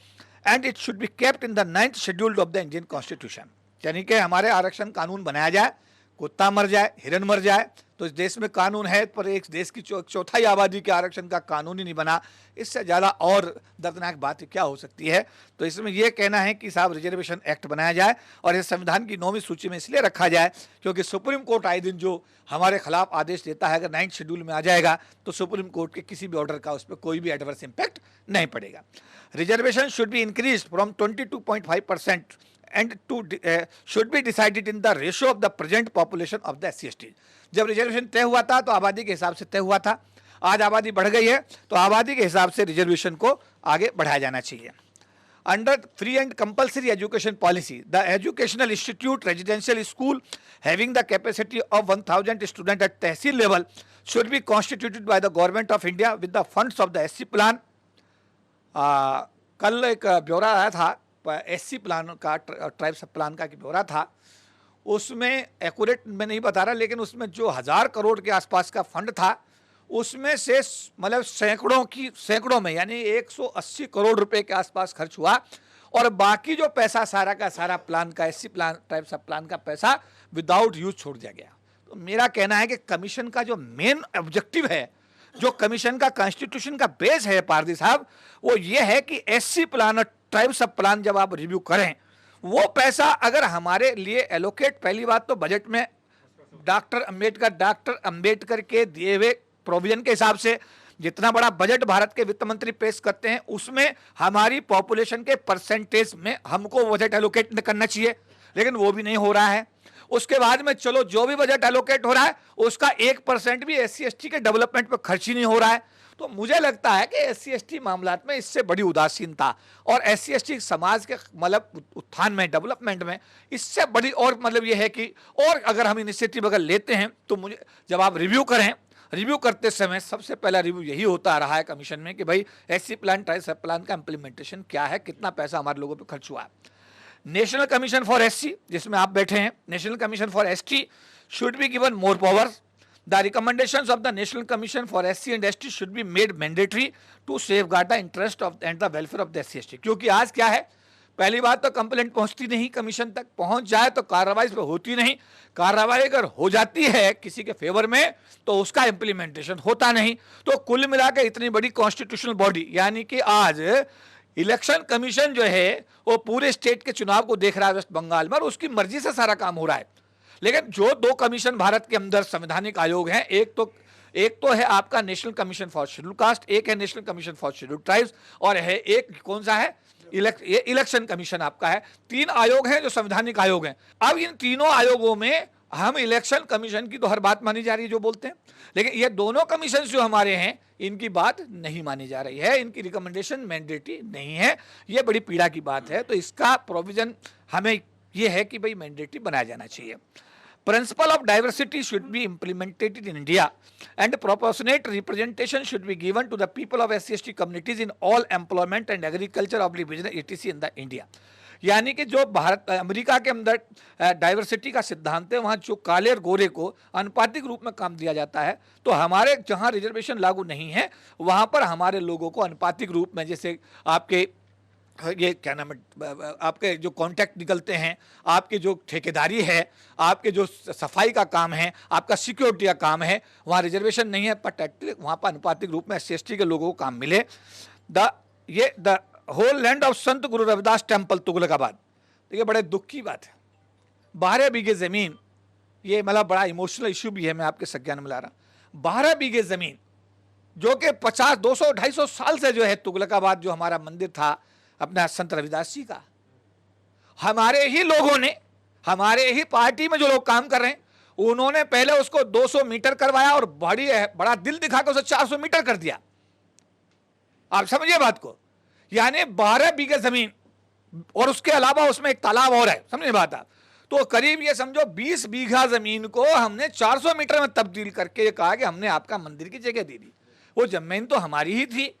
and it should be kept in the 9th schedule of the Indian constitution, यानी कि हमारे आरक्षण कानून बनाया जाए, कुत्ता मर जाए, हिरन मर जाए, तो इस देश में कानून है, पर एक देश की चौथाई आबादी के आरक्षण का कानून ही नहीं बना, इससे ज़्यादा और दर्दनाक बात क्या हो सकती है। तो इसमें यह कहना है कि साहब रिजर्वेशन एक्ट बनाया जाए और इस संविधान की 9वीं सूची में इसलिए रखा जाए क्योंकि सुप्रीम कोर्ट आए दिन जो हमारे खिलाफ आदेश देता है, अगर 9th शेड्यूल में आ जाएगा तो सुप्रीम कोर्ट के किसी भी ऑर्डर का उस पर कोई भी एडवर्स इम्पैक्ट नहीं पड़ेगा। Reservation should be increase from 22.5% and should be decided in the ratio of the present population of the SC/ST। जब रिजर्वेशन तय हुआ था तो आबादी के हिसाब से तय हुआ था, आज आबादी बढ़ गई है तो आबादी के हिसाब से रिजर्वेशन को आगे बढ़ाया जाना चाहिए। Under free and compulsory education policy, the educational institute residential school having the capacity of 1000 student at tehsil level should be constituted by the government of India with the funds of the SC plan. कल एक ब्यौरा आया था SC plan का, tribes plan का ब्यौरा था, उसमें एक्यूरेट मैं नहीं बता रहा, लेकिन उसमें जो 1000 करोड़ के आसपास का फंड था उसमें से मतलब सैकड़ों में यानी 180 करोड़ रुपए के आसपास खर्च हुआ और बाकी जो पैसा सारा का सारा प्लान का, SC प्लान, ट्राइब्स प्लान का पैसा विदाउट यूज छोड़ दिया गया। तो मेरा कहना है कि कमीशन का जो मेन ऑब्जेक्टिव है, जो कमीशन का कॉन्स्टिट्यूशन का बेस है पारदी साहब, वो ये है कि SC प्लान और ट्राइब्स प्लान जब आप रिव्यू करें, वो पैसा अगर हमारे लिए एलोकेट, पहली बात तो बजट में डॉक्टर अंबेडकर के दिए हुए प्रोविजन के हिसाब से जितना बड़ा बजट भारत के वित्त मंत्री पेश करते हैं उसमें हमारी पॉपुलेशन के परसेंटेज में हमको बजट एलोकेट करना चाहिए, लेकिन वो भी नहीं हो रहा है। उसके बाद में चलो जो भी बजट एलोकेट हो रहा है उसका 1% भी SC/ST के डेवलपमेंट पर खर्च ही नहीं हो रहा है। तो मुझे लगता है कि SC/ST मामलात में इससे बड़ी उदासीनता और SC/ST समाज के मतलब उत्थान में, डेवलपमेंट में इससे बड़ी और मतलब ये है कि और अगर हम इनिशिएटिव अगर लेते हैं तो मुझे जब आप रिव्यू करें, रिव्यू करते समय सबसे पहला रिव्यू यही होता रहा है कमीशन में कि भाई SC प्लान, ट्राइब्स प्लान का इम्प्लीमेंटेशन क्या है, कितना पैसा हमारे लोगों पर खर्च हुआ है। नेशनल कमीशन फॉर SC जिसमें आप बैठे हैं, national commission for ST should be given more powers. The recommendations of the National Commission for SC and ST should be made mandatory to safeguard the interest of and the welfare of the SC/ST। क्योंकि आज क्या है, पहली बात तो complaint पहुंचती नहीं commission तक, पहुंच जाए तो कार्रवाई इस पर होती नहीं, कार्रवाई अगर हो जाती है किसी के फेवर में तो उसका इम्प्लीमेंटेशन होता नहीं। तो कुल मिलाकर इतनी बड़ी कॉन्स्टिट्यूशनल बॉडी यानी कि आज इलेक्शन कमीशन जो है वो पूरे स्टेट के चुनाव को देख रहा है वेस्ट बंगाल में और उसकी मर्जी से सारा काम हो रहा है। लेकिन जो 2 कमीशन भारत के अंदर संवैधानिक आयोग हैं, एक तो है आपका national commission for schedule caste, एक है national commission for schedule tribes और है एक कौन सा है, इलेक्शन कमीशन आपका है। 3 आयोग हैं जो संवैधानिक आयोग हैं। अब इन तीनों आयोगों में हम इलेक्शन कमीशन की तो हर बात मानी जा रही है जो बोलते हैं, लेकिन ये दोनों कमीशन जो हमारे हैं इनकी बात नहीं मानी जा रही है, इनकी रिकमेंडेशन मैंडेटरी नहीं है। ये बड़ी पीड़ा की बात है। तो इसका प्रोविजन हमें ये है कि भाई मैंडेटरी बनाया जाना चाहिए। Principle of diversity should be implemented in India and proportionate representation should be given to the people of SC/ST communities in all employment and agriculture of business etc in the India. यानी कि जो Bharat America के अंदर diversity का सिद्धांत है, वहाँ जो काले और गोरे को अनुपातिक रूप में काम दिया जाता है, तो हमारे जहाँ रिजर्वेशन लागू नहीं है वहाँ पर हमारे लोगों को अनुपातिक रूप में, जैसे आपके ये क्या नाम है, आपके जो कॉन्ट्रैक्ट निकलते हैं, आपके जो ठेकेदारी है, आपके जो सफाई का काम है, आपका सिक्योरिटी का काम है, वहाँ रिजर्वेशन नहीं है, पर वहाँ पर अनुपातिक रूप में SC/ST के लोगों को काम मिले। The whole land of Sant Guru Ravidas temple Tughlakabad, देखिए बड़े दुख की बात है, 12 बीघे ज़मीन, ये मतलब बड़ा इमोशनल इशू भी है, मैं आपके संज्ञान में ला रहा हूँ। 12 बीघे ज़मीन जो कि 50, 200, 250 साल से जो है तुगलकाबाद जो हमारा मंदिर था अपना संत रविदास जी का, हमारे ही लोगों ने, हमारे ही पार्टी में जो लोग काम कर रहे हैं, उन्होंने पहले उसको 200 मीटर करवाया और बड़ा दिल दिखाकर उसे 400 मीटर कर दिया। आप समझिए बात को, यानी 12 बीघे जमीन और उसके अलावा उसमें एक तालाब और है, समझिए बात आप, तो करीब ये समझो 20 बीघा जमीन को हमने 400 मीटर में तब्दील करके ये कहा कि हमने आपका मंदिर की जगह दे दी। वो जमीन तो हमारी ही थी,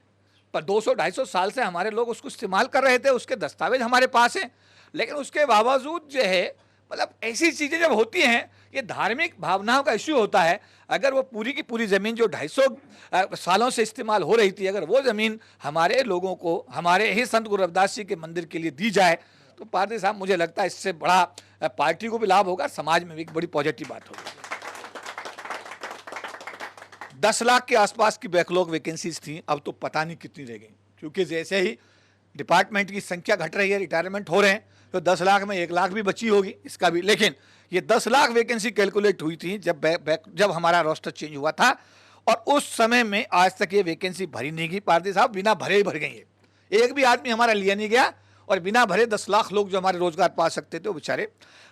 पर 200-250 साल से हमारे लोग उसको इस्तेमाल कर रहे थे, उसके दस्तावेज हमारे पास हैं, लेकिन उसके बावजूद जो है मतलब ऐसी चीज़ें जब होती हैं, ये धार्मिक भावनाओं का इश्यू होता है। अगर वो पूरी की पूरी ज़मीन जो 250 सालों से इस्तेमाल हो रही थी, अगर वो ज़मीन हमारे लोगों को हमारे ही संत गुरु रविदास जी के मंदिर के लिए दी जाए, तो पारदी साहब मुझे लगता है इससे बड़ा पार्टी को भी लाभ होगा, समाज में भी एक बड़ी पॉजिटिव बात होगी। 10 लाख के आसपास की बैकलॉग वैकेंसीज थी, अब तो पता नहीं कितनी रह गई, क्योंकि जैसे ही डिपार्टमेंट की संख्या घट रही है, रिटायरमेंट हो रहे हैं, तो 10 लाख में 1 लाख भी बची होगी इसका भी। लेकिन ये 10 लाख वैकेंसी कैलकुलेट हुई थी जब हमारा रोस्टर चेंज हुआ था, और उस समय में आज तक ये वैकेंसी भरी नहीं गई पारदी साहब, बिना भरे ही भर गई है। एक भी आदमी हमारा लिया नहीं गया, और बिना भरे 10 लाख लोग जो हमारे रोजगार पा सकते थे वो बेचारे।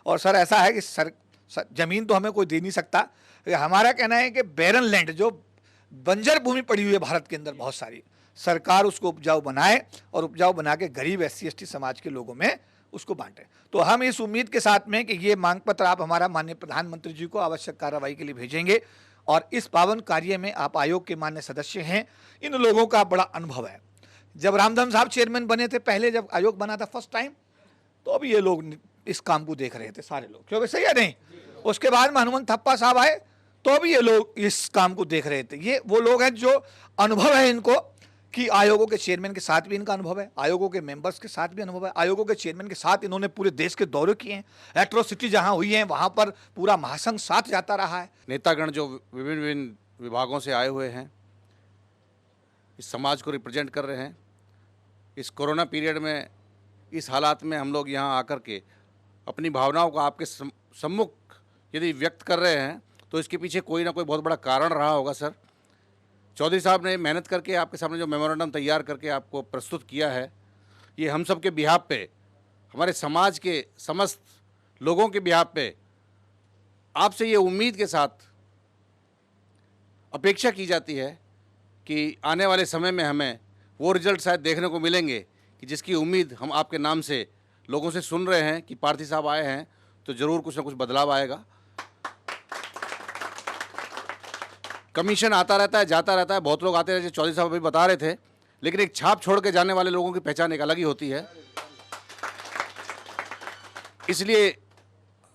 और सर ऐसा है कि जमीन तो हमें कोई दे नहीं सकता, हमारा कहना है कि बैरन लैंड जो बंजर भूमि पड़ी हुई है भारत के अंदर बहुत सारी, सरकार उसको उपजाऊ बनाए और उपजाऊ बना के गरीब SC/ST समाज के लोगों में उसको बांटे। तो हम इस उम्मीद के साथ में कि ये मांग पत्र आप हमारा माननीय प्रधानमंत्री जी को आवश्यक कार्रवाई के लिए भेजेंगे, और इस पावन कार्य में आप आयोग के मान्य सदस्य हैं, इन लोगों का बड़ा अनुभव है। जब रामधन साहब चेयरमैन बने थे पहले, जब आयोग बना था फर्स्ट टाइम, तो अभी ये लोग इस काम को देख रहे थे सारे लोग, क्योंकि सही है नहीं। उसके बाद में हनुमंत थप्पा साहब आए, तो भी ये लोग इस काम को देख रहे थे। ये वो लोग हैं जो अनुभव है इनको, कि आयोगों के चेयरमैन के साथ भी इनका अनुभव है, आयोगों के मेंबर्स के साथ भी अनुभव है, आयोगों के चेयरमैन के साथ इन्होंने पूरे देश के दौरे किए हैं, एट्रोसिटी जहां हुई है वहां पर पूरा महासंघ साथ जाता रहा है। नेतागण जो विभिन्न विभिन्न विभागों से आए हुए हैं, इस समाज को रिप्रेजेंट कर रहे हैं, इस कोरोना पीरियड में, इस हालात में हम लोग यहाँ आकर के अपनी भावनाओं को आपके सम्मुख यदि व्यक्त कर रहे हैं, तो इसके पीछे कोई ना कोई बहुत बड़ा कारण रहा होगा। सर चौधरी साहब ने मेहनत करके आपके सामने जो मेमोरेंडम तैयार करके आपको प्रस्तुत किया है, ये हम सब के बिहाफ पे, हमारे समाज के समस्त लोगों के बिहाफ पे आपसे ये उम्मीद के साथ अपेक्षा की जाती है कि आने वाले समय में हमें वो रिजल्ट शायद देखने को मिलेंगे कि जिसकी उम्मीद हम आपके नाम से लोगों से सुन रहे हैं कि पार्थी साहब आए हैं तो ज़रूर कुछ ना कुछ बदलाव आएगा। कमीशन आता रहता है, जाता रहता है, बहुत लोग आते रहते हैं, चौधरी साहब अभी बता रहे थे, लेकिन एक छाप छोड़ के जाने वाले लोगों की पहचान एक अलग ही होती है। इसलिए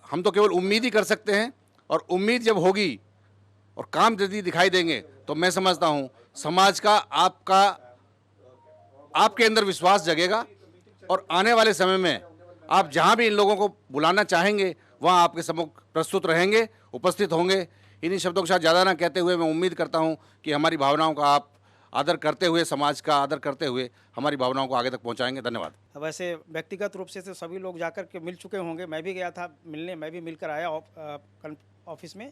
हम तो केवल उम्मीद ही कर सकते हैं, और उम्मीद जब होगी और काम यदि दिखाई देंगे तो मैं समझता हूं समाज का आपके अंदर विश्वास जगेगा, और आने वाले समय में आप जहां भी इन लोगों को बुलाना चाहेंगे वहां आपके सम्मुख प्रस्तुत रहेंगे, उपस्थित होंगे। इन्हीं शब्दों के साथ ज़्यादा ना कहते हुए मैं उम्मीद करता हूं कि हमारी भावनाओं का आप आदर करते हुए, समाज का आदर करते हुए हमारी भावनाओं को आगे तक पहुंचाएंगे। धन्यवाद। वैसे व्यक्तिगत रूप से तो सभी लोग जाकर के मिल चुके होंगे, मैं भी गया था मिलने, मैं भी मिलकर आया ऑफिस में।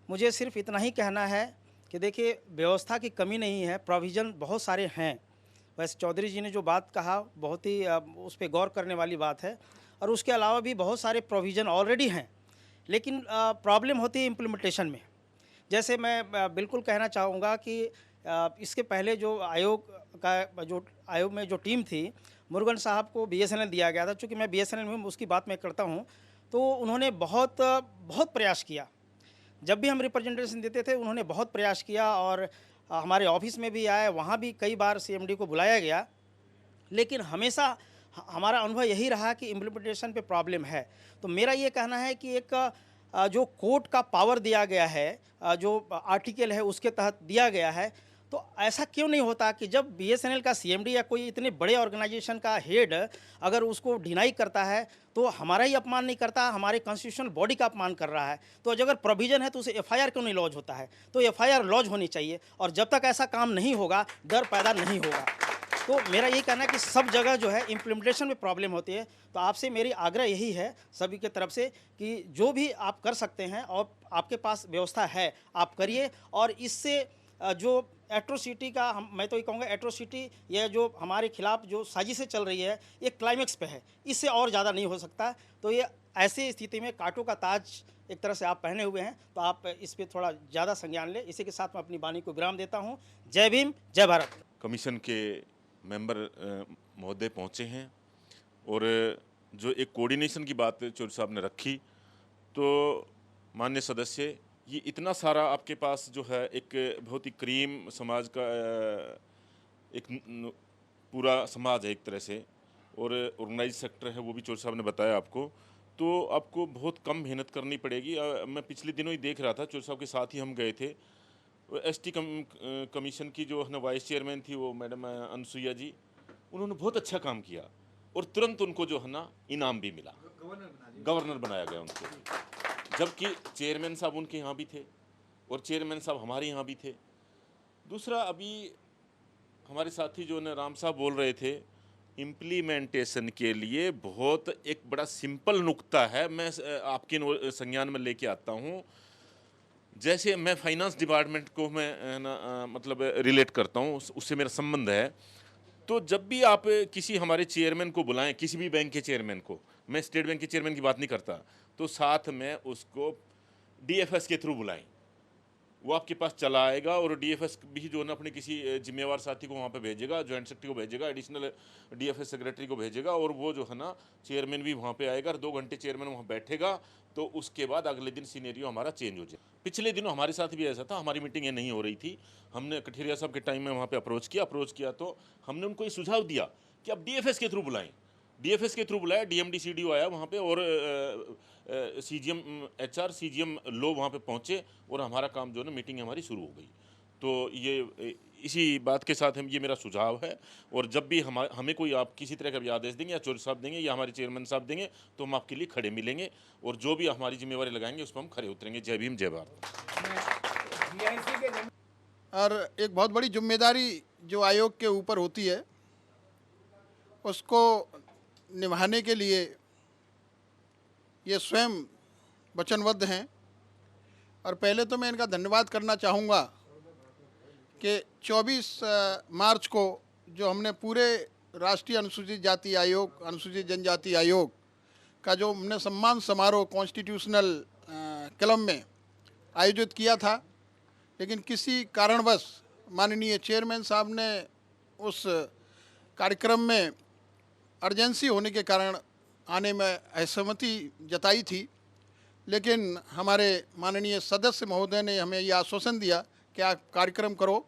मुझे सिर्फ इतना ही कहना है कि देखिए व्यवस्था की कमी नहीं है, प्रोविज़न बहुत सारे हैं। वैसे चौधरी जी ने जो बात कहा बहुत ही उस पर गौर करने वाली बात है, और उसके अलावा भी बहुत सारे प्रोविज़न ऑलरेडी हैं, लेकिन प्रॉब्लम होती है इम्प्लीमेंटेशन में। जैसे मैं बिल्कुल कहना चाहूँगा कि इसके पहले जो आयोग में जो टीम थी, मुरुगन साहब को BSNL दिया गया था। चूँकि मैं BSNL में उसकी बात मैं करता हूँ, तो उन्होंने बहुत प्रयास किया। जब भी हम रिप्रेजेंटेशन देते थे उन्होंने बहुत प्रयास किया और हमारे ऑफिस में भी आए, वहाँ भी कई बार सीएमडी को बुलाया गया, लेकिन हमेशा हमारा अनुभव यही रहा कि इम्प्लीमेंटेशन पे प्रॉब्लम है। तो मेरा ये कहना है कि एक जो कोर्ट का पावर दिया गया है, जो आर्टिकल है उसके तहत दिया गया है, तो ऐसा क्यों नहीं होता कि जब बीएसएनएल का सीएमडी या कोई इतने बड़े ऑर्गेनाइजेशन का हेड अगर उसको डिनाई करता है तो हमारा ही अपमान नहीं करता, हमारे कॉन्स्टिट्यूशनल बॉडी का अपमान कर रहा है। तो अगर प्रोविजन है तो उसे एफआईआर क्यों नहीं लॉन्च होता है? तो एफआईआर लॉन्च होनी चाहिए, और जब तक ऐसा काम नहीं होगा डर पैदा नहीं होगा। तो मेरा यही कहना है कि सब जगह जो है इम्प्लीमेंटेशन में प्रॉब्लम होती है। तो आपसे मेरी आग्रह यही है सभी की तरफ से कि जो भी आप कर सकते हैं और आपके पास व्यवस्था है आप करिए, और इससे जो एट्रोसिटी का मैं तो ये कहूँगा एट्रोसिटी ये जो हमारे खिलाफ जो साजिशें चल रही है ये क्लाइमेक्स पे है, इससे और ज़्यादा नहीं हो सकता। तो ये ऐसी स्थिति में कांटों का ताज एक तरह से आप पहने हुए हैं, तो आप इस पे थोड़ा ज़्यादा संज्ञान लें। इसी के साथ मैं अपनी वाणी को विराम देता हूँ। जय भीम, जय भारत। कमीशन के मेंबर महोदय पहुंचे हैं और जो एक कोऑर्डिनेशन की बात चौधरी साहब ने रखी, तो माननीय सदस्य ये इतना सारा आपके पास जो है एक बहुत ही करीम समाज का एक पूरा समाज है एक तरह से, और ऑर्गेनाइज सेक्टर है वो भी चौधरी साहब ने बताया आपको, तो आपको बहुत कम मेहनत करनी पड़ेगी। मैं पिछले दिनों ही देख रहा था, चौधरी साहब के साथ ही हम गए थे। एसटी कमीशन की जो है ना वाइस चेयरमैन थी वो मैडम अनसुईया जी, उन्होंने बहुत अच्छा काम किया और तुरंत उनको जो है ना इनाम भी मिला, गवर्नर बनाया गया उनको, जबकि चेयरमैन साहब उनके यहाँ भी थे और चेयरमैन साहब हमारे यहाँ भी थे। दूसरा, अभी हमारे साथी जो ने राम साहब बोल रहे थे, इम्प्लीमेंटेशन के लिए बहुत एक बड़ा सिंपल नुक्ता है, मैं आपके संज्ञान में लेके आता हूँ। जैसे मैं फाइनेंस डिपार्टमेंट को मैं ना मतलब रिलेट करता हूँ, उससे मेरा संबंध है। तो जब भी आप किसी हमारे चेयरमैन को बुलाएं, किसी भी बैंक के चेयरमैन को, मैं स्टेट बैंक के चेयरमैन की बात नहीं करता, तो साथ में उसको डीएफएस के थ्रू बुलाएं, वो आपके पास चला आएगा और डीएफएस भी जो है ना अपने किसी जिम्मेवार साथी को वहाँ पे भेजेगा, जॉइंट सेक्रेटरी को भेजेगा, एडिशनल डीएफएस सेक्रेटरी को भेजेगा, और वो जो है ना चेयरमैन भी वहाँ पे आएगा और 2 घंटे चेयरमैन वहाँ बैठेगा। तो उसके बाद अगले दिन सीनेरियो हमारा चेंज हो जाए। पिछले दिनों हमारे साथ भी ऐसा था, हमारी मीटिंग ये नहीं हो रही थी, हमने कठेरिया साहब के टाइम में वहाँ पर अप्रोच किया तो हमने उनको ये सुझाव दिया कि आप डीएफएस के थ्रू बुलाएँ। डीएफएस के थ्रू बुलाया, डीएमडी सीडीओ आया वहाँ पे, और सीजीएम एचआर सीजीएम लो वहाँ पे पहुँचे, और हमारा काम जो है ना मीटिंग हमारी शुरू हो गई। तो ये इसी बात के साथ हम ये मेरा सुझाव है, और जब भी हमें कोई आप किसी तरह का भी आदेश देंगे या चौधरी साहब देंगे या हमारे चेयरमैन साहब देंगे, तो हम आपके लिए खड़े मिलेंगे और जो भी हमारी जिम्मेवारी लगाएंगे उस पर हम खड़े उतरेंगे। जय भीम, जय भारत। और एक बहुत बड़ी जिम्मेदारी जो आयोग के ऊपर होती है उसको निभाने के लिए ये स्वयं वचनबद्ध हैं। और पहले तो मैं इनका धन्यवाद करना चाहूँगा कि 24 मार्च को जो हमने पूरे राष्ट्रीय अनुसूचित जाति आयोग, अनुसूचित जनजाति आयोग का जो हमने सम्मान समारोह कॉन्स्टिट्यूशनल क्लब में आयोजित किया था, लेकिन किसी कारणवश माननीय चेयरमैन साहब ने उस कार्यक्रम में अर्जेंसी होने के कारण आने में असहमति जताई थी, लेकिन हमारे माननीय सदस्य महोदय ने हमें ये आश्वासन दिया कि आप कार्यक्रम करो,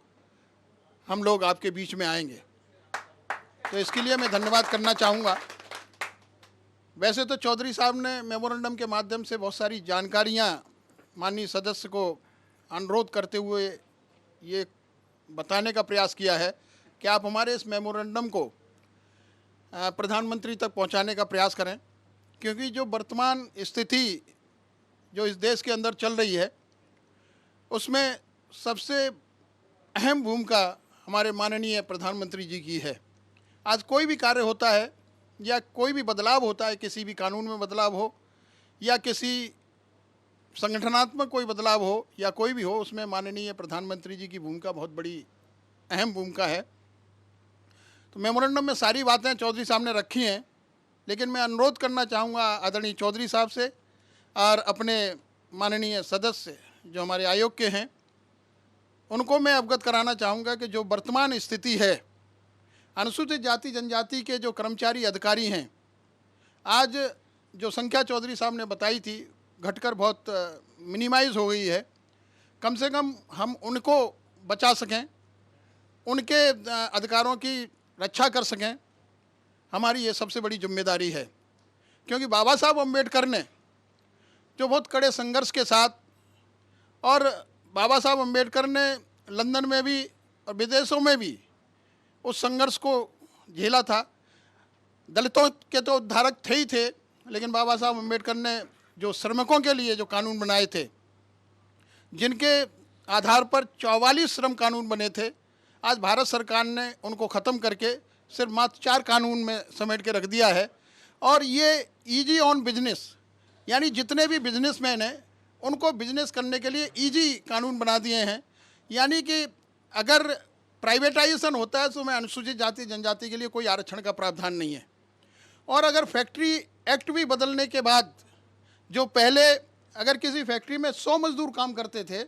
हम लोग आपके बीच में आएंगे। तो इसके लिए मैं धन्यवाद करना चाहूँगा। वैसे तो चौधरी साहब ने मेमोरेंडम के माध्यम से बहुत सारी जानकारियाँ माननीय सदस्य को अनुरोध करते हुए ये बताने का प्रयास किया है कि आप हमारे इस मेमोरेंडम को प्रधानमंत्री तक पहुंचाने का प्रयास करें, क्योंकि जो वर्तमान स्थिति जो इस देश के अंदर चल रही है उसमें सबसे अहम भूमिका हमारे माननीय प्रधानमंत्री जी की है। आज कोई भी कार्य होता है या कोई भी बदलाव होता है, किसी भी कानून में बदलाव हो या किसी संगठनात्मक कोई बदलाव हो या कोई भी हो, उसमें माननीय प्रधानमंत्री जी की भूमिका बहुत बड़ी अहम भूमिका है। तो मेमोरेंडम में सारी बातें चौधरी साहब ने रखी हैं, लेकिन मैं अनुरोध करना चाहूँगा आदरणीय चौधरी साहब से और अपने माननीय सदस्य जो हमारे आयोग के हैं उनको मैं अवगत कराना चाहूँगा कि जो वर्तमान स्थिति है, अनुसूचित जाति जनजाति के जो कर्मचारी अधिकारी हैं, आज जो संख्या चौधरी साहब ने बताई थी घटकर बहुत मिनिमाइज हो गई है। कम से कम हम उनको बचा सकें, उनके अधिकारों की रक्षा कर सकें, हमारी ये सबसे बड़ी जिम्मेदारी है। क्योंकि बाबा साहब अम्बेडकर ने जो बहुत कड़े संघर्ष के साथ, और बाबा साहब अम्बेडकर ने लंदन में भी और विदेशों में भी उस संघर्ष को झेला था। दलितों के तो उद्धारक थे ही थे, लेकिन बाबा साहब अम्बेडकर ने जो श्रमिकों के लिए जो कानून बनाए थे, जिनके आधार पर 44 श्रम कानून बने थे, आज भारत सरकार ने उनको ख़त्म करके सिर्फ मात्र 4 कानून में समेट के रख दिया है। और ये ईजी ऑन बिजनेस, यानी जितने भी बिजनेसमैन हैं उनको बिजनेस करने के लिए ईजी कानून बना दिए हैं। यानी कि अगर प्राइवेटाइजेशन होता है तो उसमें अनुसूचित जाति जनजाति के लिए कोई आरक्षण का प्रावधान नहीं है। और अगर फैक्ट्री एक्ट भी बदलने के बाद, जो पहले अगर किसी फैक्ट्री में 100 मजदूर काम करते थे,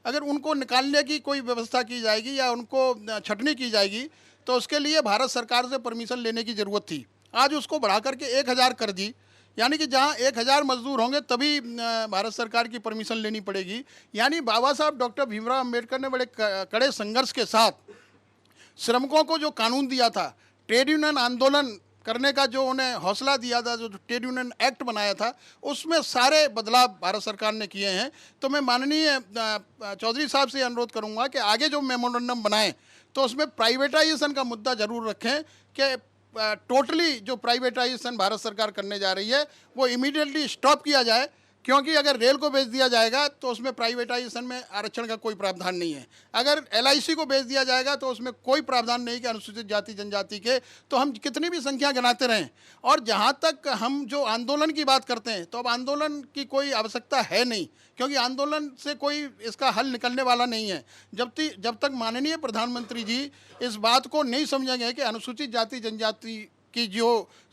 अगर उनको निकालने की कोई व्यवस्था की जाएगी या उनको छटनी की जाएगी तो उसके लिए भारत सरकार से परमिशन लेने की ज़रूरत थी। आज उसको बढ़ा करके 1000 कर दी, यानी कि जहाँ 1000 मजदूर होंगे तभी भारत सरकार की परमिशन लेनी पड़ेगी। यानी बाबा साहब डॉक्टर भीमराव अम्बेडकर ने बड़े कड़े संघर्ष के साथ श्रमिकों को जो कानून दिया था, ट्रेड यूनियन आंदोलन करने का जो उन्हें हौसला दिया था, जो ट्रेड यूनियन एक्ट बनाया था, उसमें सारे बदलाव भारत सरकार ने किए हैं। तो मैं माननीय चौधरी साहब से अनुरोध करूंगा कि आगे जो मेमोरेंडम बनाएं तो उसमें प्राइवेटाइजेशन का मुद्दा जरूर रखें कि टोटली जो प्राइवेटाइजेशन भारत सरकार करने जा रही है वो इमीडिएटली स्टॉप किया जाए। क्योंकि अगर रेल को बेच दिया जाएगा तो उसमें प्राइवेटाइजेशन में आरक्षण का कोई प्रावधान नहीं है। अगर LIC को बेच दिया जाएगा तो उसमें कोई प्रावधान नहीं कि अनुसूचित जाति जनजाति के, तो हम कितनी भी संख्या गिनाते रहें। और जहाँ तक हम जो आंदोलन की बात करते हैं, तो अब आंदोलन की कोई आवश्यकता है नहीं, क्योंकि आंदोलन से कोई इसका हल निकलने वाला नहीं है। जब तक माननीय प्रधानमंत्री जी इस बात को नहीं समझेंगे कि अनुसूचित जाति जनजाति की जो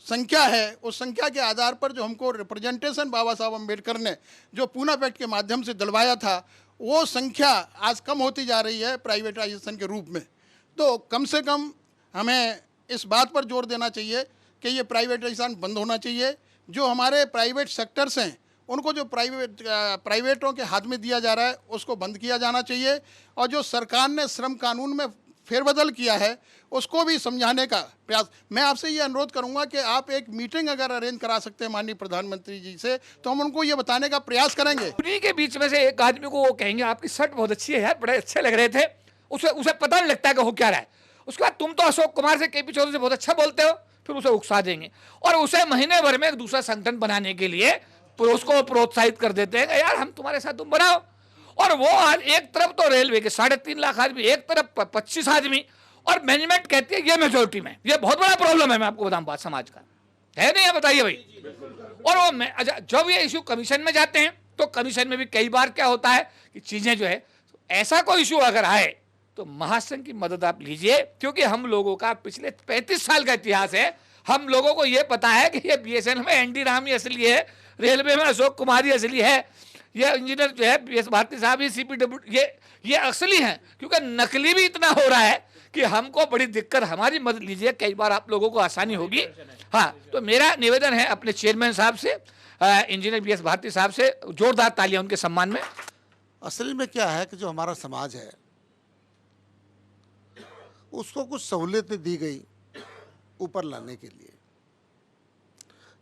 संख्या है, उस संख्या के आधार पर जो हमको रिप्रेजेंटेशन बाबा साहब अम्बेडकर ने जो पूना पैक्ट के माध्यम से दिलवाया था, वो संख्या आज कम होती जा रही है प्राइवेटाइजेशन के रूप में। तो कम से कम हमें इस बात पर जोर देना चाहिए कि ये प्राइवेटाइजेशन बंद होना चाहिए। जो हमारे प्राइवेट सेक्टर्स हैं उनको जो प्राइवेटों के हाथ में दिया जा रहा है उसको बंद किया जाना चाहिए। और जो सरकार ने श्रम कानून में फेरबदल किया है उसको भी समझाने का प्रयास। मैं आपसे ये अनुरोध करूंगा कि आप एक मीटिंग अगर अरेंज करा सकते हैं माननीय प्रधानमंत्री जी से, तो हम उनको ये बताने का प्रयास करेंगे। उन्हीं के बीच में से एक आदमी को वो कहेंगे आपकी शर्ट बहुत अच्छी है यार, बड़े अच्छे लग रहे थे, उसे पता नहीं लगता कि हो क्या रहा है। उसके बाद तुम तो अशोक कुमार से, KP चौधरी से बहुत अच्छा बोलते हो, फिर उसे उकसा देंगे और उसे महीने भर में एक दूसरा संगठन बनाने के लिए उसको प्रोत्साहित कर देते हैं यार हम तुम्हारे साथ, तुम बनाओ। और वो आज एक तरफ तो रेलवे के 3.5 लाख आदमी, एक तरफ 25 आदमी, और मैनेजमेंट कहती है ये मेजोरिटी में। ये बहुत बड़ा प्रॉब्लम है, मैं आपको बताऊं, बात समाज का है नहीं है, बताइए भाई। और वो जब ये इशू कमीशन में जाते हैं तो कमीशन में भी कई बार क्या होता है कि चीजें जो है, ऐसा कोई इशू अगर आए तो महासंघ की मदद आप लीजिए, क्योंकि हम लोगों का पिछले 35 साल का इतिहास है। हम लोगों को ये पता है कि ये BSNL में ND राम ही असली है, रेलवे में अशोक कुमार ही असली है, ये इंजीनियर जो है PS भारती साहब ही, CPW ये असली हैं। क्योंकि नकली भी इतना हो रहा है कि हमको बड़ी दिक्कत, हमारी मदद लीजिए, कई बार आप लोगों को आसानी होगी। हाँ, तो मेरा निवेदन है अपने चेयरमैन साहब से, इंजीनियर PS भारती साहब से, जोरदार तालियां उनके सम्मान में। असल में क्या है कि जो हमारा समाज है उसको कुछ सहूलियतें दी गई ऊपर लाने के लिए,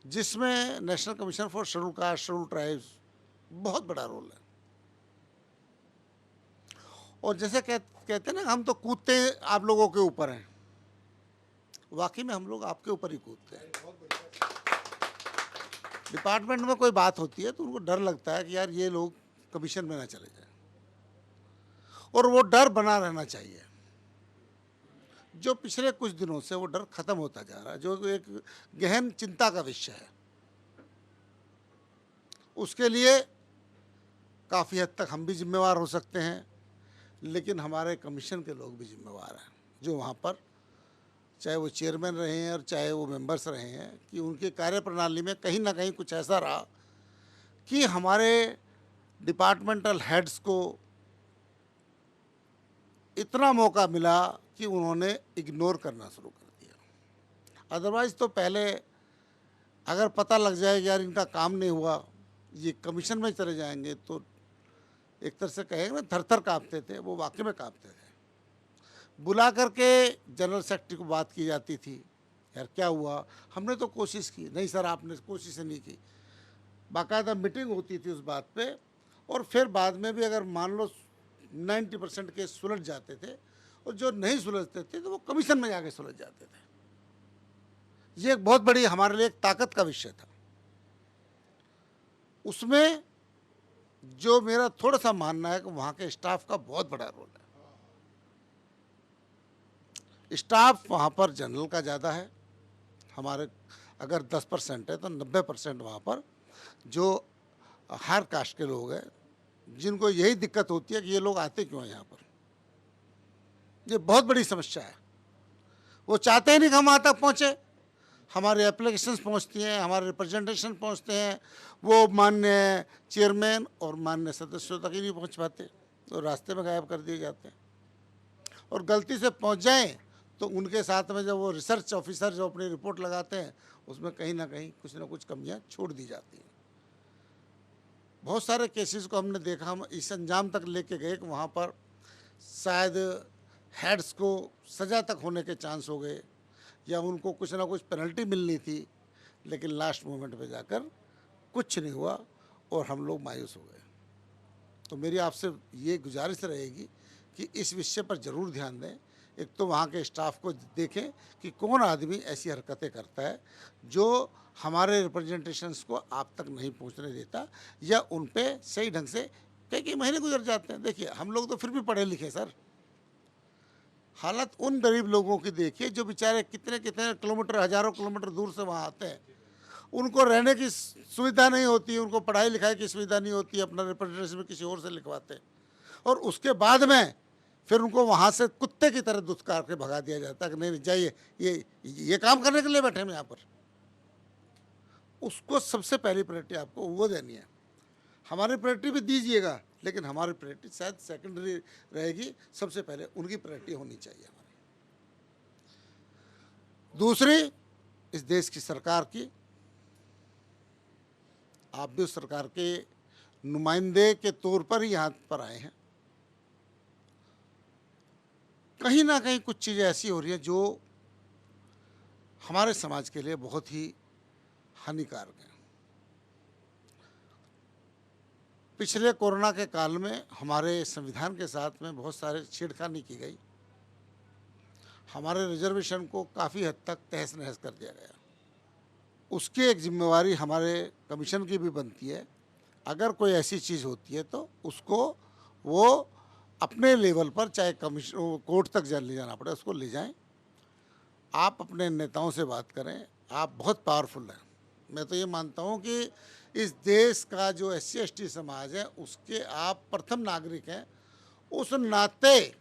जिसमें national commission for schedule caste, schedule tribes बहुत बड़ा रोल है। और जैसे कहते हैं ना, हम तो कूदते आप लोगों के ऊपर हैं, वाकई में हम लोग आपके ऊपर ही कूदते हैं। डिपार्टमेंट में कोई बात होती है तो उनको डर लगता है कि यार ये लोग कमीशन में ना चले जाए, और वो डर बना रहना चाहिए। जो पिछले कुछ दिनों से वो डर खत्म होता जा रहा है, जो एक गहन चिंता का विषय है, उसके लिए काफ़ी हद तक हम भी जिम्मेवार हो सकते हैं, लेकिन हमारे कमीशन के लोग भी जिम्मेवार हैं, जो वहाँ पर चाहे वो चेयरमैन रहे हैं और चाहे वो मेंबर्स रहे हैं, कि उनके कार्यप्रणाली में कहीं ना कहीं कुछ ऐसा रहा कि हमारे डिपार्टमेंटल हेड्स को इतना मौका मिला कि उन्होंने इग्नोर करना शुरू कर दिया। अदरवाइज़ तो पहले अगर पता लग जाए कि यार इनका काम नहीं हुआ, ये कमीशन में चले जाएंगे, तो एक तरह से कहेंगे ना, थर थर काँपते थे, वो वाकई में काँपते थे। बुला करके जनरल सेक्रेटरी को बात की जाती थी, यार क्या हुआ, हमने तो कोशिश की, नहीं सर आपने कोशिश नहीं की। बाकायदा मीटिंग होती थी उस बात पे, और फिर बाद में भी अगर मान लो 90% केस सुलझ जाते थे, और जो नहीं सुलझते थे तो वो कमीशन में जाके सुलझ जाते थे। ये एक बहुत बड़ी हमारे लिए एक ताकत का विषय था। उसमें जो मेरा थोड़ा सा मानना है कि वहाँ के स्टाफ का बहुत बड़ा रोल है। स्टाफ वहाँ पर जनरल का ज़्यादा है, हमारे अगर 10% है तो 90% वहाँ पर जो हायर कास्ट के लोग हैं, जिनको यही दिक्कत होती है कि ये लोग आते क्यों हैं यहाँ पर। ये बहुत बड़ी समस्या है। वो चाहते ही नहीं कि हम वहाँ तक पहुँचे। हमारे एप्लीकेशंस पहुँचती हैं, हमारे रिप्रेजेंटेशन पहुँचते हैं, वो माननीय चेयरमैन और माननीय सदस्यों तक ही नहीं पहुँच पाते, तो रास्ते में गायब कर दिए जाते हैं। और गलती से पहुँच जाएं तो उनके साथ में जब वो रिसर्च ऑफिसर जो अपनी रिपोर्ट लगाते हैं, उसमें कहीं ना कहीं कुछ ना कुछ कमियां छोड़ दी जाती हैं। बहुत सारे केसेस को हमने देखा, हम इस अंजाम तक लेके गए कि वहाँ पर शायद हेड्स को सज़ा तक होने के चांस हो गए, या उनको कुछ ना कुछ पेनल्टी मिलनी थी, लेकिन लास्ट मोमेंट पे जाकर कुछ नहीं हुआ और हम लोग मायूस हो गए। तो मेरी आपसे ये गुजारिश रहेगी कि इस विषय पर ज़रूर ध्यान दें। एक तो वहाँ के स्टाफ को देखें कि कौन आदमी ऐसी हरकतें करता है जो हमारे रिप्रेजेंटेशंस को आप तक नहीं पहुँचने देता, या उन पे सही ढंग से कई महीने गुजर जाते हैं। देखिए हम लोग तो फिर भी पढ़े लिखे सर, हालत उन गरीब लोगों की देखिए जो बेचारे कितने कितने किलोमीटर, हज़ारों किलोमीटर दूर से वहाँ आते हैं। उनको रहने की सुविधा नहीं होती, उनको पढ़ाई लिखाई की सुविधा नहीं होती, अपना रिप्रेजेंटेशन किसी और से लिखवाते हैं, और उसके बाद में फिर उनको वहाँ से कुत्ते की तरह दुत्कार के भगा दिया जाता है कि नहीं जाइए, ये काम करने के लिए बैठे हम यहाँ पर। उसको सबसे पहली प्रायोरिटी आपको वो देनी है। हमारी प्रायोरिटी भी दीजिएगा, लेकिन हमारी प्रायोरिटी शायद सेकेंडरी रहेगी, सबसे पहले उनकी प्रायोरिटी होनी चाहिए हमारी। दूसरी, इस देश की सरकार की, आप भी उस सरकार के नुमाइंदे के तौर पर ही यहाँ पर आए हैं। कहीं ना कहीं कुछ चीज़ें ऐसी हो रही है जो हमारे समाज के लिए बहुत ही हानिकारक है। पिछले कोरोना के काल में हमारे संविधान के साथ में बहुत सारे छेड़खानी की गई, हमारे रिजर्वेशन को काफ़ी हद तक तहस नहस कर दिया गया। उसकी एक जिम्मेवारी हमारे कमीशन की भी बनती है। अगर कोई ऐसी चीज़ होती है तो उसको वो अपने लेवल पर, चाहे कमीशन कोर्ट तक ले जाना पड़े, उसको ले जाएं। आप अपने नेताओं से बात करें, आप बहुत पावरफुल हैं। मैं तो ये मानता हूँ कि इस देश का जो SC/ST समाज है उसके आप प्रथम नागरिक हैं। उस नाते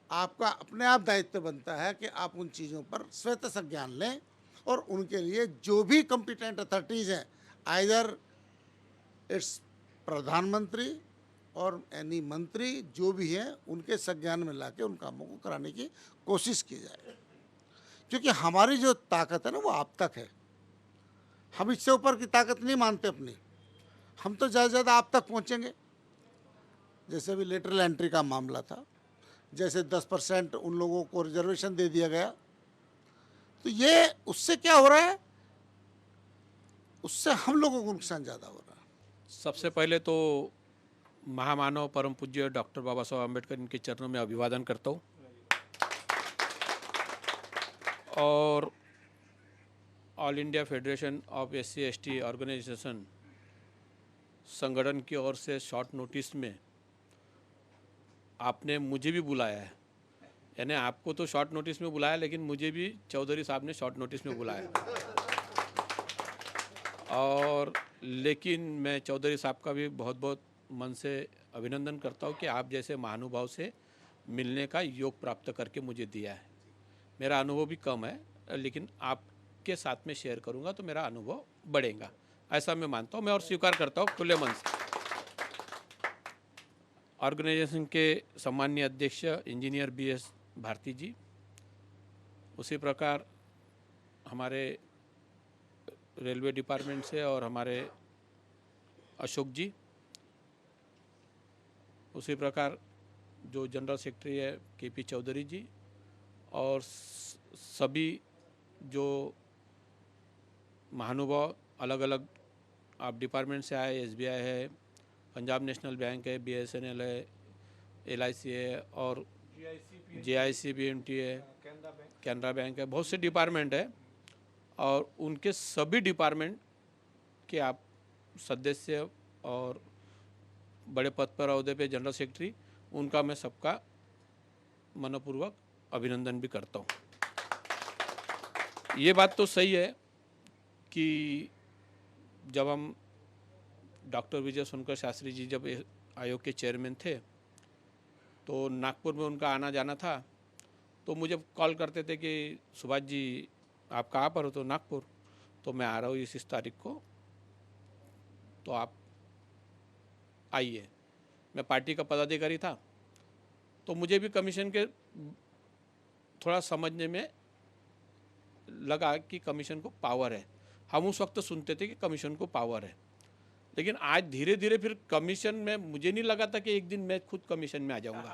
आपका अपने आप दायित्व बनता है कि आप उन चीज़ों पर स्वतः संज्ञान लें, और उनके लिए जो भी कॉम्पिटेंट अथॉरिटीज़ हैं, आइदर इट्स प्रधानमंत्री और एनी मंत्री जो भी हैं, उनके संज्ञान में लाके उन कामों को कराने की कोशिश की जाए। क्योंकि हमारी जो ताकत है ना वो आप तक है। हम इससे ऊपर की ताकत नहीं मानते अपनी, हम तो ज़्यादा से ज़्यादा आप तक पहुँचेंगे। जैसे अभी लेटरल एंट्री का मामला था, जैसे 10% उन लोगों को रिजर्वेशन दे दिया गया, तो ये उससे क्या हो रहा है, उससे हम लोगों को नुकसान ज़्यादा हो रहा है। सबसे पहले तो महामानव परम पूज्य डॉक्टर बाबा साहब अम्बेडकर इनके चरणों में अभिवादन करता हूँ, और all India federation of SC/ST organisation संगठन की ओर से शॉर्ट नोटिस में आपने मुझे भी बुलाया है। यानी आपको तो शॉर्ट नोटिस में बुलाया, लेकिन मुझे भी चौधरी साहब ने शॉर्ट नोटिस में बुलाया। और लेकिन मैं चौधरी साहब का भी बहुत बहुत मन से अभिनंदन करता हूँ कि आप जैसे महानुभाव से मिलने का योग प्राप्त करके मुझे दिया है। मेरा अनुभव भी कम है, लेकिन आपके साथ में शेयर करूँगा तो मेरा अनुभव बढ़ेगा, ऐसा मैं मानता हूँ मैं, और स्वीकार करता हूँ खुले मन से। ऑर्गेनाइजेशन के सम्माननीय अध्यक्ष इंजीनियर BS भारती जी, उसी प्रकार हमारे रेलवे डिपार्टमेंट से और हमारे अशोक जी, उसी प्रकार जो जनरल सेक्रेटरी है केपी चौधरी जी, और सभी जो महानुभाव अलग अलग आप डिपार्टमेंट से आए, एसबीआई है, पंजाब नेशनल बैंक है, बीएसएनएल है, एलआईसी है और जेआईसी बीएमटी है, कैनरा बैंक है, बहुत से डिपार्टमेंट है और उनके सभी डिपार्टमेंट के आप सदस्य और बड़े पद पर अहदे पे जनरल सेक्रेटरी, उनका मैं सबका मनपूर्वक अभिनंदन भी करता हूँ। ये बात तो सही है कि जब हम डॉक्टर विजय सोनकर शास्त्री जी जब आयोग के चेयरमैन थे तो नागपुर में उनका आना जाना था, तो मुझे कॉल करते थे कि सुभाष जी आप कहाँ पर हो? तो नागपुर। तो मैं आ रहा हूँ इस तारीख को, तो आप आइए। मैं पार्टी का पदाधिकारी था, तो मुझे भी कमीशन के थोड़ा समझने में लगा कि कमीशन को पावर है। हम उस वक्त सुनते थे कि कमीशन को पावर है, लेकिन आज धीरे धीरे फिर कमीशन में मुझे नहीं लगा था कि एक दिन मैं खुद कमीशन में आ जाऊंगा।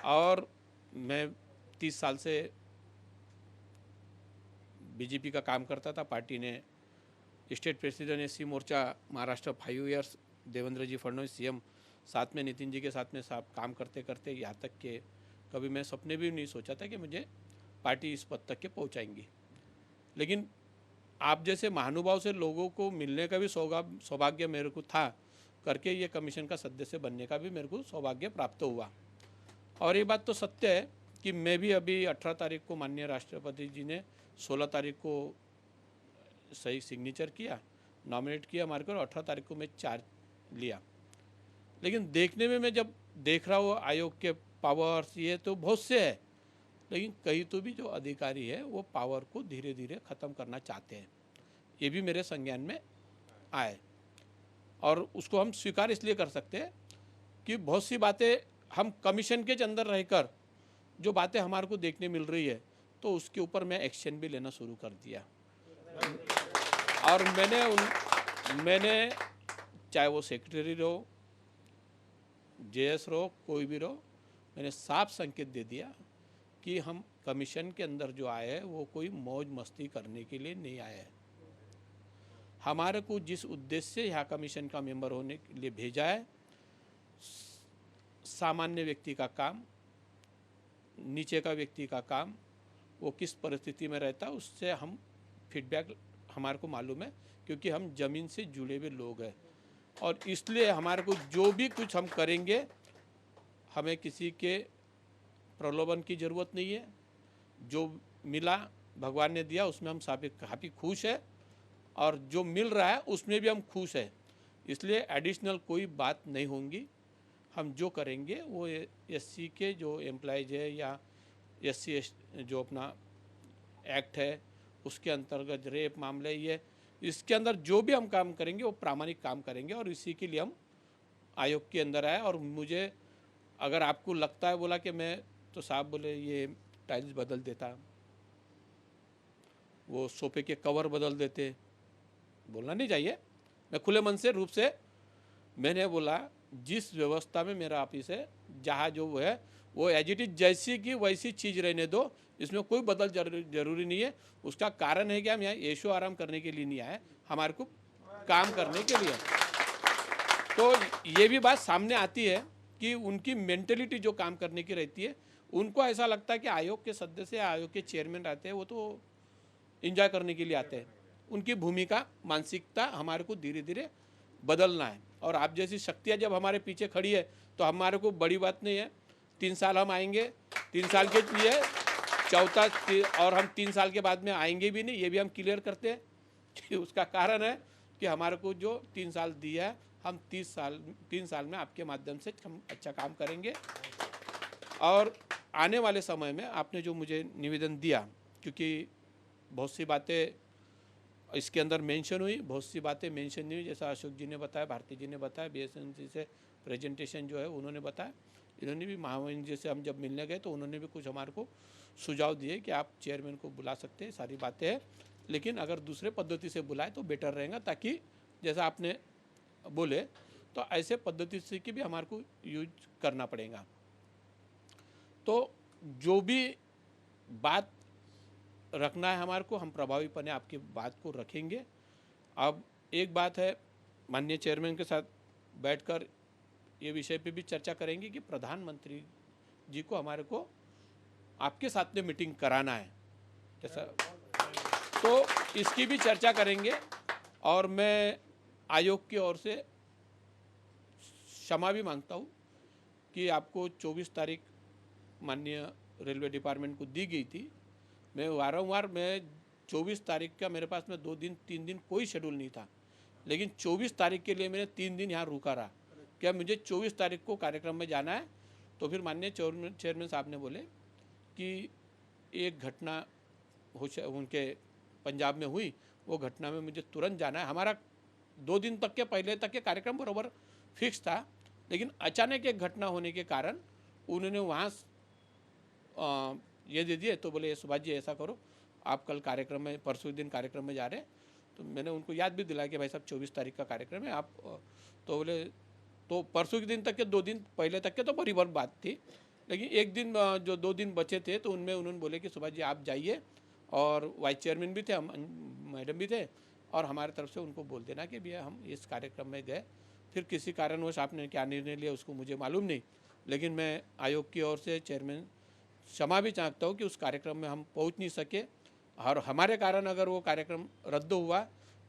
और मैं 30 साल से बीजेपी का काम करता था। पार्टी ने स्टेट प्रेसिडेंट एससी मोर्चा महाराष्ट्र 5 ईयर्स, देवेंद्र जी फडणवीस सीएम, साथ में नितिन जी के साथ में काम करते करते यहाँ तक के कभी मैं सपने भी नहीं सोचा था कि मुझे पार्टी इस पद तक के पहुँचाएंगी। लेकिन आप जैसे महानुभाव से लोगों को मिलने का भी सौभाग्य मेरे को था, करके ये कमीशन का सदस्य बनने का भी मेरे को सौभाग्य प्राप्त हुआ। और ये बात तो सत्य है कि मैं भी अभी 18 तारीख को माननीय राष्ट्रपति जी ने 16 तारीख को सही सिग्नेचर किया, नॉमिनेट किया हमारे को, और 18 तारीख को मैं चार्ज लिया। लेकिन देखने में मैं जब देख रहा हूँ आयोग के पावर्स ये तो बहुत से है, लेकिन कहीं तो भी जो अधिकारी है वो पावर को धीरे धीरे ख़त्म करना चाहते हैं। ये भी मेरे संज्ञान में आए और उसको हम स्वीकार इसलिए कर सकते हैं कि बहुत सी बातें हम कमीशन के अंदर रहकर जो बातें हमारे को देखने मिल रही है, तो उसके ऊपर मैं एक्शन भी लेना शुरू कर दिया। और मैंने चाहे वो सेक्रेटरी रहो, जेएस रहो, कोई भी रहो, मैंने साफ संकेत दे दिया कि हम कमीशन के अंदर जो आए हैं वो कोई मौज मस्ती करने के लिए नहीं आए हैं। हमारे को जिस उद्देश्य से यहाँ कमीशन का मेंबर होने के लिए भेजा है, सामान्य व्यक्ति का काम, नीचे का व्यक्ति का काम, वो किस परिस्थिति में रहता है उससे हम फीडबैक हमारे को मालूम है, क्योंकि हम ज़मीन से जुड़े हुए लोग हैं। और इसलिए हमारे को जो भी कुछ हम करेंगे, हमें किसी के प्रलोभन की ज़रूरत नहीं है। जो मिला भगवान ने दिया उसमें हम काफ़ी खुश है, और जो मिल रहा है उसमें भी हम खुश है। इसलिए एडिशनल कोई बात नहीं होंगी। हम जो करेंगे वो एससी के जो एम्प्लॉयज़ है या एससी जो अपना एक्ट है उसके अंतर्गत रेप मामले, ये इसके अंदर जो भी हम काम करेंगे वो प्रामाणिक काम करेंगे, और इसी के लिए हम आयोग के अंदर आए। और मुझे अगर आपको लगता है बोला कि मैं तो साहब बोले ये टाइल्स बदल देता, वो सोफे के कवर बदल देते, बोलना नहीं चाहिए। मैं खुले मन से रूप से मैंने बोला जिस व्यवस्था में मेरा ऑफिस है, जहाँ जो है वो एज इट इज जैसी की वैसी चीज़ रहने दो, इसमें कोई बदल जरूरी नहीं है। उसका कारण है कि हम यहाँ ऐशो आराम करने के लिए नहीं आए, हमारे को काम करने के लिए। तो ये भी बात सामने आती है कि उनकी मेंटेलिटी जो काम करने की रहती है, उनको ऐसा लगता है कि आयोग के सदस्य, आयोग के चेयरमैन आते हैं वो तो एंजॉय करने के लिए आते हैं। उनकी भूमिका, मानसिकता हमारे को धीरे धीरे बदलना है। और आप जैसी शक्तियाँ जब हमारे पीछे खड़ी है तो हमारे को बड़ी बात नहीं है। 3 साल हम आएंगे, 3 साल के लिए चौथा, और हम 3 साल के बाद में आएंगे भी नहीं, ये भी हम क्लियर करते हैं कि उसका कारण है कि हमारे को जो 3 साल दिया है, हम 3 साल में आपके माध्यम से हम अच्छा काम करेंगे। और आने वाले समय में आपने जो मुझे निवेदन दिया, क्योंकि बहुत सी बातें इसके अंदर मेंशन हुई, बहुत सी बातें मेंशन नहीं हुई, जैसा अशोक जी ने बताया, भारती जी ने बताया, बीएसएनसी से प्रेजेंटेशन जो है उन्होंने बताया। इन्होंने भी महामहिम जी से हम जब मिलने गए तो उन्होंने भी कुछ हमारे को सुझाव दिए कि आप चेयरमैन को बुला सकते हैं, सारी बातें हैं। लेकिन अगर दूसरे पद्धति से बुलाए तो बेटर रहेगा, ताकि जैसा आपने बोले तो ऐसे पद्धति से की भी हमारे को यूज करना पड़ेगा। तो जो भी बात रखना है हमारे को, हम प्रभावीपने आपकी बात को रखेंगे। अब एक बात है, माननीय चेयरमैन के साथ बैठकर ये विषय पे भी चर्चा करेंगे कि प्रधानमंत्री जी को हमारे को आपके साथ में मीटिंग कराना है, जैसा तो इसकी भी चर्चा करेंगे। और मैं आयोग की ओर से क्षमा भी मांगता हूँ कि आपको 24 तारीख माननीय रेलवे डिपार्टमेंट को दी गई थी। मैं वारंवार 24 तारीख का मेरे पास में 2 दिन 3 दिन कोई शेड्यूल नहीं था, लेकिन 24 तारीख के लिए मैंने 3 दिन यहाँ रुका रहा। क्या मुझे 24 तारीख को कार्यक्रम में जाना है, तो फिर माननीय चेयरमैन साहब ने बोले कि एक घटना उनके पंजाब में हुई, वो घटना में मुझे तुरंत जाना है। हमारा 2 दिन तक के पहले तक के कार्यक्रम बराबर फिक्स था, लेकिन अचानक एक घटना होने के कारण उन्होंने वहाँ ये दे दिए। तो बोले सुभाष जी ऐसा करो, आप कल कार्यक्रम में, परसों दिन कार्यक्रम में जा रहे हैं। तो मैंने उनको याद भी दिलाया कि भाई साहब 24 तारीख का कार्यक्रम है आप, तो बोले तो परसों के दिन तक के 2 दिन पहले तक के तो बराबर बात थी, लेकिन एक दिन जो 2 दिन बचे थे तो उनमें उन्होंने बोले कि सुभाष जी आप जाइए, और वाइस चेयरमैन भी थे, हम मैडम भी थे, और हमारे तरफ से उनको बोल देना कि भैया हम इस कार्यक्रम में गए। फिर किसी कारणवश आपने क्या निर्णय लिया उसको मुझे मालूम नहीं, लेकिन मैं आयोग की ओर से चेयरमैन क्षमा भी चाहता हूँ कि उस कार्यक्रम में हम पहुँच नहीं सके, और हमारे कारण अगर वो कार्यक्रम रद्द हुआ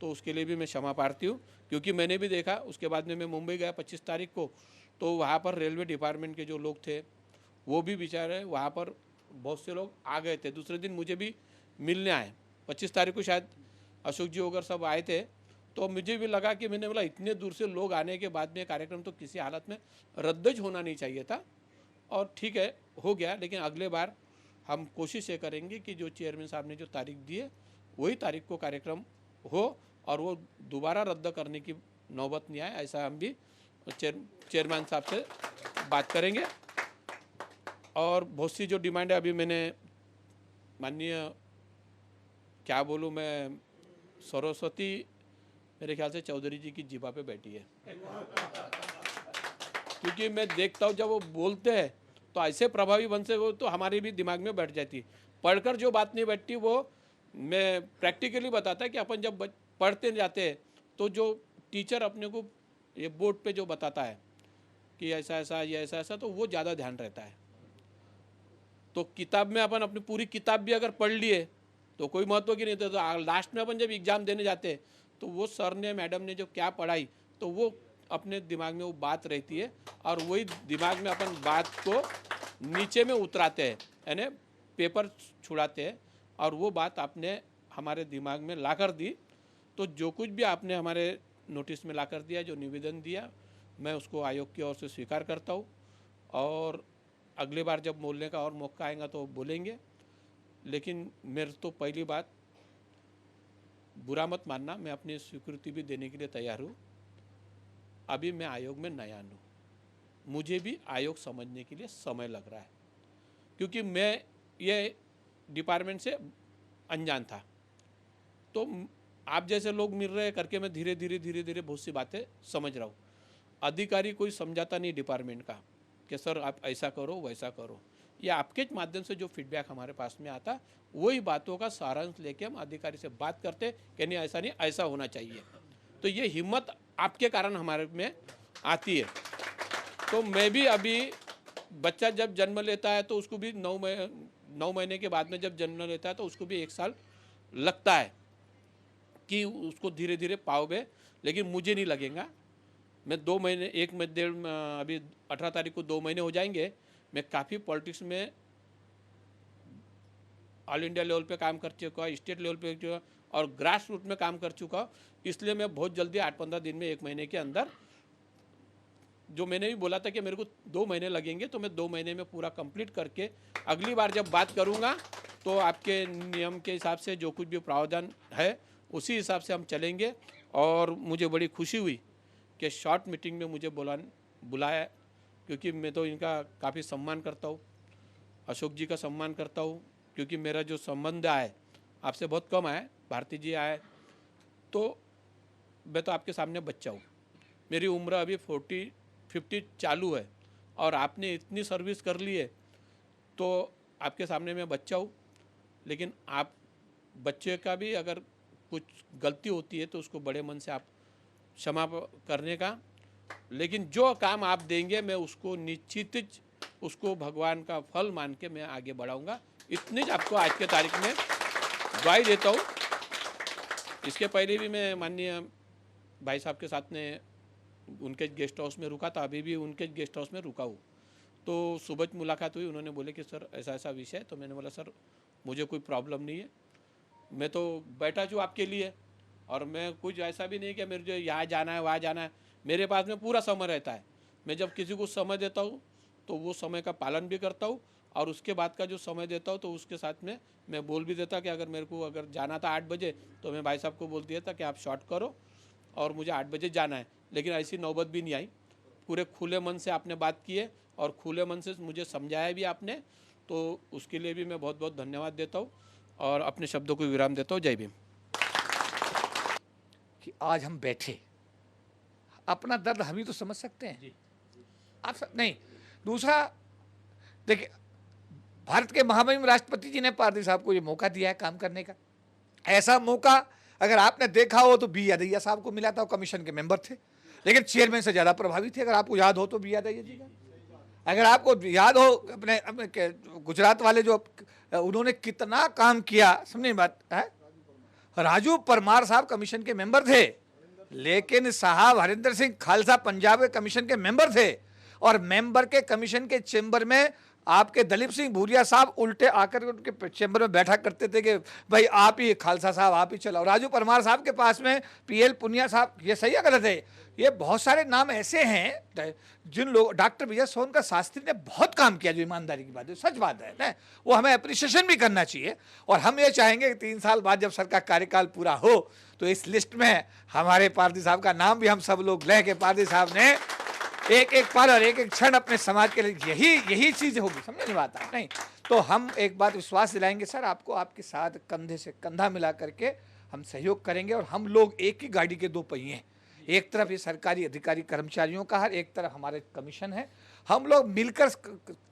तो उसके लिए भी मैं क्षमा प्रार्थी हूँ। क्योंकि मैंने भी देखा, उसके बाद में मैं मुंबई गया 25 तारीख को, तो वहाँ पर रेलवे डिपार्टमेंट के जो लोग थे वो भी बेचारे, वहाँ पर बहुत से लोग आ गए थे, दूसरे दिन मुझे भी मिलने आए। 25 तारीख को शायद अशोक जी वगैरह सब आए थे, तो मुझे भी लगा कि मैंने बोला इतने दूर से लोग आने के बाद में कार्यक्रम तो किसी हालत में रद्द होना नहीं चाहिए था, और ठीक है हो गया। लेकिन अगले बार हम कोशिश ये करेंगे कि जो चेयरमैन साहब ने जो तारीख दी है वही तारीख को कार्यक्रम हो, और वो दोबारा रद्द करने की नौबत नहीं आए, ऐसा हम भी चेयरमैन साहब से बात करेंगे। और बहुत सी जो डिमांड है, अभी मैंने माननीय क्या बोलूँ मैं, सरस्वती मेरे ख्याल से चौधरी जी की जिभा पे बैठी है, क्योंकि मैं देखता हूँ जब वो बोलते हैं तो ऐसे प्रभावी बन से वो तो हमारे भी दिमाग में बैठ जाती है। पढ़कर जो बात नहीं बैठती वो मैं प्रैक्टिकली बताता है कि अपन जब पढ़ते जाते हैं तो जो टीचर अपने को ये बोर्ड पे जो बताता है कि ऐसा ऐसा ये ऐसा ऐसा, तो वो ज़्यादा ध्यान रहता है। तो किताब में अपन अपनी पूरी किताब भी अगर पढ़ लिए तो कोई महत्व की नहीं था, तो लास्ट में अपन जब एग्ज़ाम देने जाते हैं तो वो सर ने मैडम ने जो क्या पढ़ाई तो वो अपने दिमाग में वो बात रहती है, और वही दिमाग में अपन बात को नीचे में उतराते हैं, यानी पेपर छुड़ाते हैं, और वो बात आपने हमारे दिमाग में ला कर दी। तो जो कुछ भी आपने हमारे नोटिस में ला कर दिया, जो निवेदन दिया, मैं उसको आयोग की ओर से स्वीकार करता हूँ, और अगली बार जब बोलने का और मौका आएगा तो बोलेंगे। लेकिन मेरे तो पहली बात, बुरा मत मानना, मैं अपनी स्वीकृति भी देने के लिए तैयार हूँ। अभी मैं आयोग में नया हूँ, मुझे भी आयोग समझने के लिए समय लग रहा है, क्योंकि मैं ये डिपार्टमेंट से अनजान था। तो आप जैसे लोग मिल रहे करके मैं धीरे धीरे बहुत सी बातें समझ रहा हूँ। अधिकारी कोई समझाता नहीं डिपार्टमेंट का कि सर आप ऐसा करो वैसा करो, ये आपके माध्यम से जो फीडबैक हमारे पास में आता, वही बातों का सारांश लेके हम अधिकारी से बात करते कि नहीं ऐसा नहीं, ऐसा होना चाहिए। तो ये हिम्मत आपके कारण हमारे में आती है। तो मैं भी अभी, बच्चा जब जन्म लेता है तो उसको भी 9 महीने के बाद में जब जन्म लेता है तो उसको भी 1 साल लगता है कि उसको धीरे धीरे पाओगे, लेकिन मुझे नहीं लगेगा। मैं 2 महीने, 1 में 1.5, अभी 18 तारीख को 2 महीने हो जाएंगे। मैं काफ़ी पॉलिटिक्स में ऑल इंडिया लेवल पे काम कर चुका, स्टेट लेवल पे और ग्रास रूट में काम कर चुका, इसलिए मैं बहुत जल्दी 8-15 दिन में, 1 महीने के अंदर, जो मैंने भी बोला था कि मेरे को 2 महीने लगेंगे, तो मैं 2 महीने में पूरा कंप्लीट करके अगली बार जब बात करूंगा तो आपके नियम के हिसाब से जो कुछ भी प्रावधान है उसी हिसाब से हम चलेंगे। और मुझे बड़ी खुशी हुई कि शॉर्ट मीटिंग में मुझे बुलाया, क्योंकि मैं तो इनका काफ़ी सम्मान करता हूँ, अशोक जी का सम्मान करता हूँ, क्योंकि मेरा जो संबंध है आपसे बहुत कम आए, भारती जी आए, तो मैं तो आपके सामने बच्चा हूँ। मेरी उम्र अभी 40-50 चालू है और आपने इतनी सर्विस कर ली है, तो आपके सामने मैं बच्चा हूँ। लेकिन आप बच्चे का भी अगर कुछ गलती होती है तो उसको बड़े मन से आप क्षमा करने का, लेकिन जो काम आप देंगे मैं उसको निश्चित उसको भगवान का फल मान के मैं आगे बढ़ाऊंगा। इतनी आपको आज के तारीख में ग्वाही देता हूँ। इसके पहले भी मैं माननीय भाई साहब के साथ में उनके गेस्ट हाउस में रुका था, अभी भी उनके गेस्ट हाउस में रुका हूँ। तो सुबह मुलाकात हुई, उन्होंने बोले कि सर ऐसा ऐसा विषय है। तो मैंने बोला सर मुझे कोई प्रॉब्लम नहीं है, मैं तो बैठा हूँ आपके लिए, और मैं कुछ ऐसा भी नहीं कि मेरे जो यहाँ जाना है वहाँ जाना है, मेरे पास में पूरा समय रहता है। मैं जब किसी को समय देता हूँ तो वो समय का पालन भी करता हूँ, और उसके बाद का जो समय देता हूँ तो उसके साथ में मैं बोल भी देता कि अगर मेरे को अगर जाना था 8 बजे तो मैं भाई साहब को बोल दिया था कि आप शॉर्ट करो और मुझे 8 बजे जाना है। लेकिन ऐसी नौबत भी नहीं आई। पूरे खुले मन से आपने बात की है और खुले मन से मुझे समझाया भी आपने, तो उसके लिए भी मैं बहुत बहुत धन्यवाद देता हूँ और अपने शब्दों को विराम देता हूँ। जय भीम। कि आज हम बैठे, अपना दर्द हम ही तो समझ सकते हैं, आप सब नहीं। दूसरा देखिए, भारत के महामहिम राष्ट्रपति जी ने पारदी साहब को ये मौका दिया है काम करने का। ऐसा मौका अगर आपने देखा हो तो बी यादैया साहब को मिला था, वो कमीशन के मेंबर थे लेकिन चेयरमैन से ज़्यादा प्रभावी थे। अगर आपको याद हो तो बी यादैया जी का, अगर आपको याद हो अपने गुजरात वाले जो उन्होंने कितना काम किया, समझे बात है। राजू परमार साहब कमीशन के मेंबर थे, लेकिन साहब हरिंदर सिंह खालसा पंजाब के कमीशन के मेंबर थे, और मेंबर के कमीशन के चेंबर में आपके दलीप सिंह भूरिया साहब उल्टे आकर उनके चेंबर में बैठा करते थे कि भाई आप ही खालसा साहब आप ही चलाओ। राजू परमार साहब के पास में पीएल पुनिया साहब, ये सही है गलत है, ये बहुत सारे नाम ऐसे हैं जिन लोग, डॉक्टर विजय सोनकर शास्त्री ने बहुत काम किया, जो ईमानदारी की बात है, सच बात है ना, वो हमें अप्रिशिएशन भी करना चाहिए। और हम ये चाहेंगे कि 3 साल बाद जब सरकार कार्यकाल पूरा हो तो इस लिस्ट में हमारे पारदी साहब का नाम भी हम सब लोग लें कि पारदी साहब ने एक एक पल और एक एक क्षण अपने समाज के लिए यही चीज़ होगी, समझे नहीं बात नहीं। तो हम एक बात विश्वास दिलाएंगे सर आपको, आपके साथ कंधे से कंधा मिला करके हम सहयोग करेंगे। और हम लोग एक ही गाड़ी के 2 पहिए हैं, एक तरफ ये सरकारी अधिकारी कर्मचारियों का है, एक तरफ हमारे कमीशन है। हम लोग मिलकर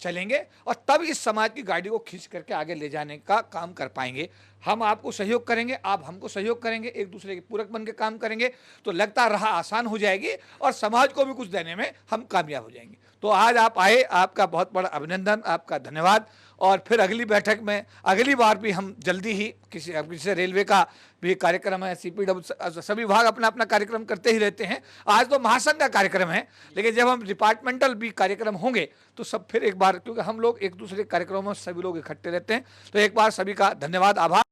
चलेंगे और तब इस समाज की गाड़ी को खींच करके आगे ले जाने का काम कर पाएंगे। हम आपको सहयोग करेंगे, आप हमको सहयोग करेंगे, एक दूसरे के पूरक बन के काम करेंगे तो लगता राह आसान हो जाएगी और समाज को भी कुछ देने में हम कामयाब हो जाएंगे। तो आज आप आए, आपका बहुत बड़ा अभिनंदन, आपका धन्यवाद। और फिर अगली बैठक में अगली बार भी हम जल्दी ही किसी रेलवे का भी कार्यक्रम है, CPW सभी विभाग अपना अपना कार्यक्रम करते ही रहते हैं। आज तो महासंघ का कार्यक्रम है, लेकिन जब हम डिपार्टमेंटल भी कार्यक्रम होंगे तो सब फिर एक बार, क्योंकि हम लोग एक दूसरे कार्यक्रमों में सभी लोग इकट्ठे रहते हैं। तो एक बार सभी का धन्यवाद, आभार।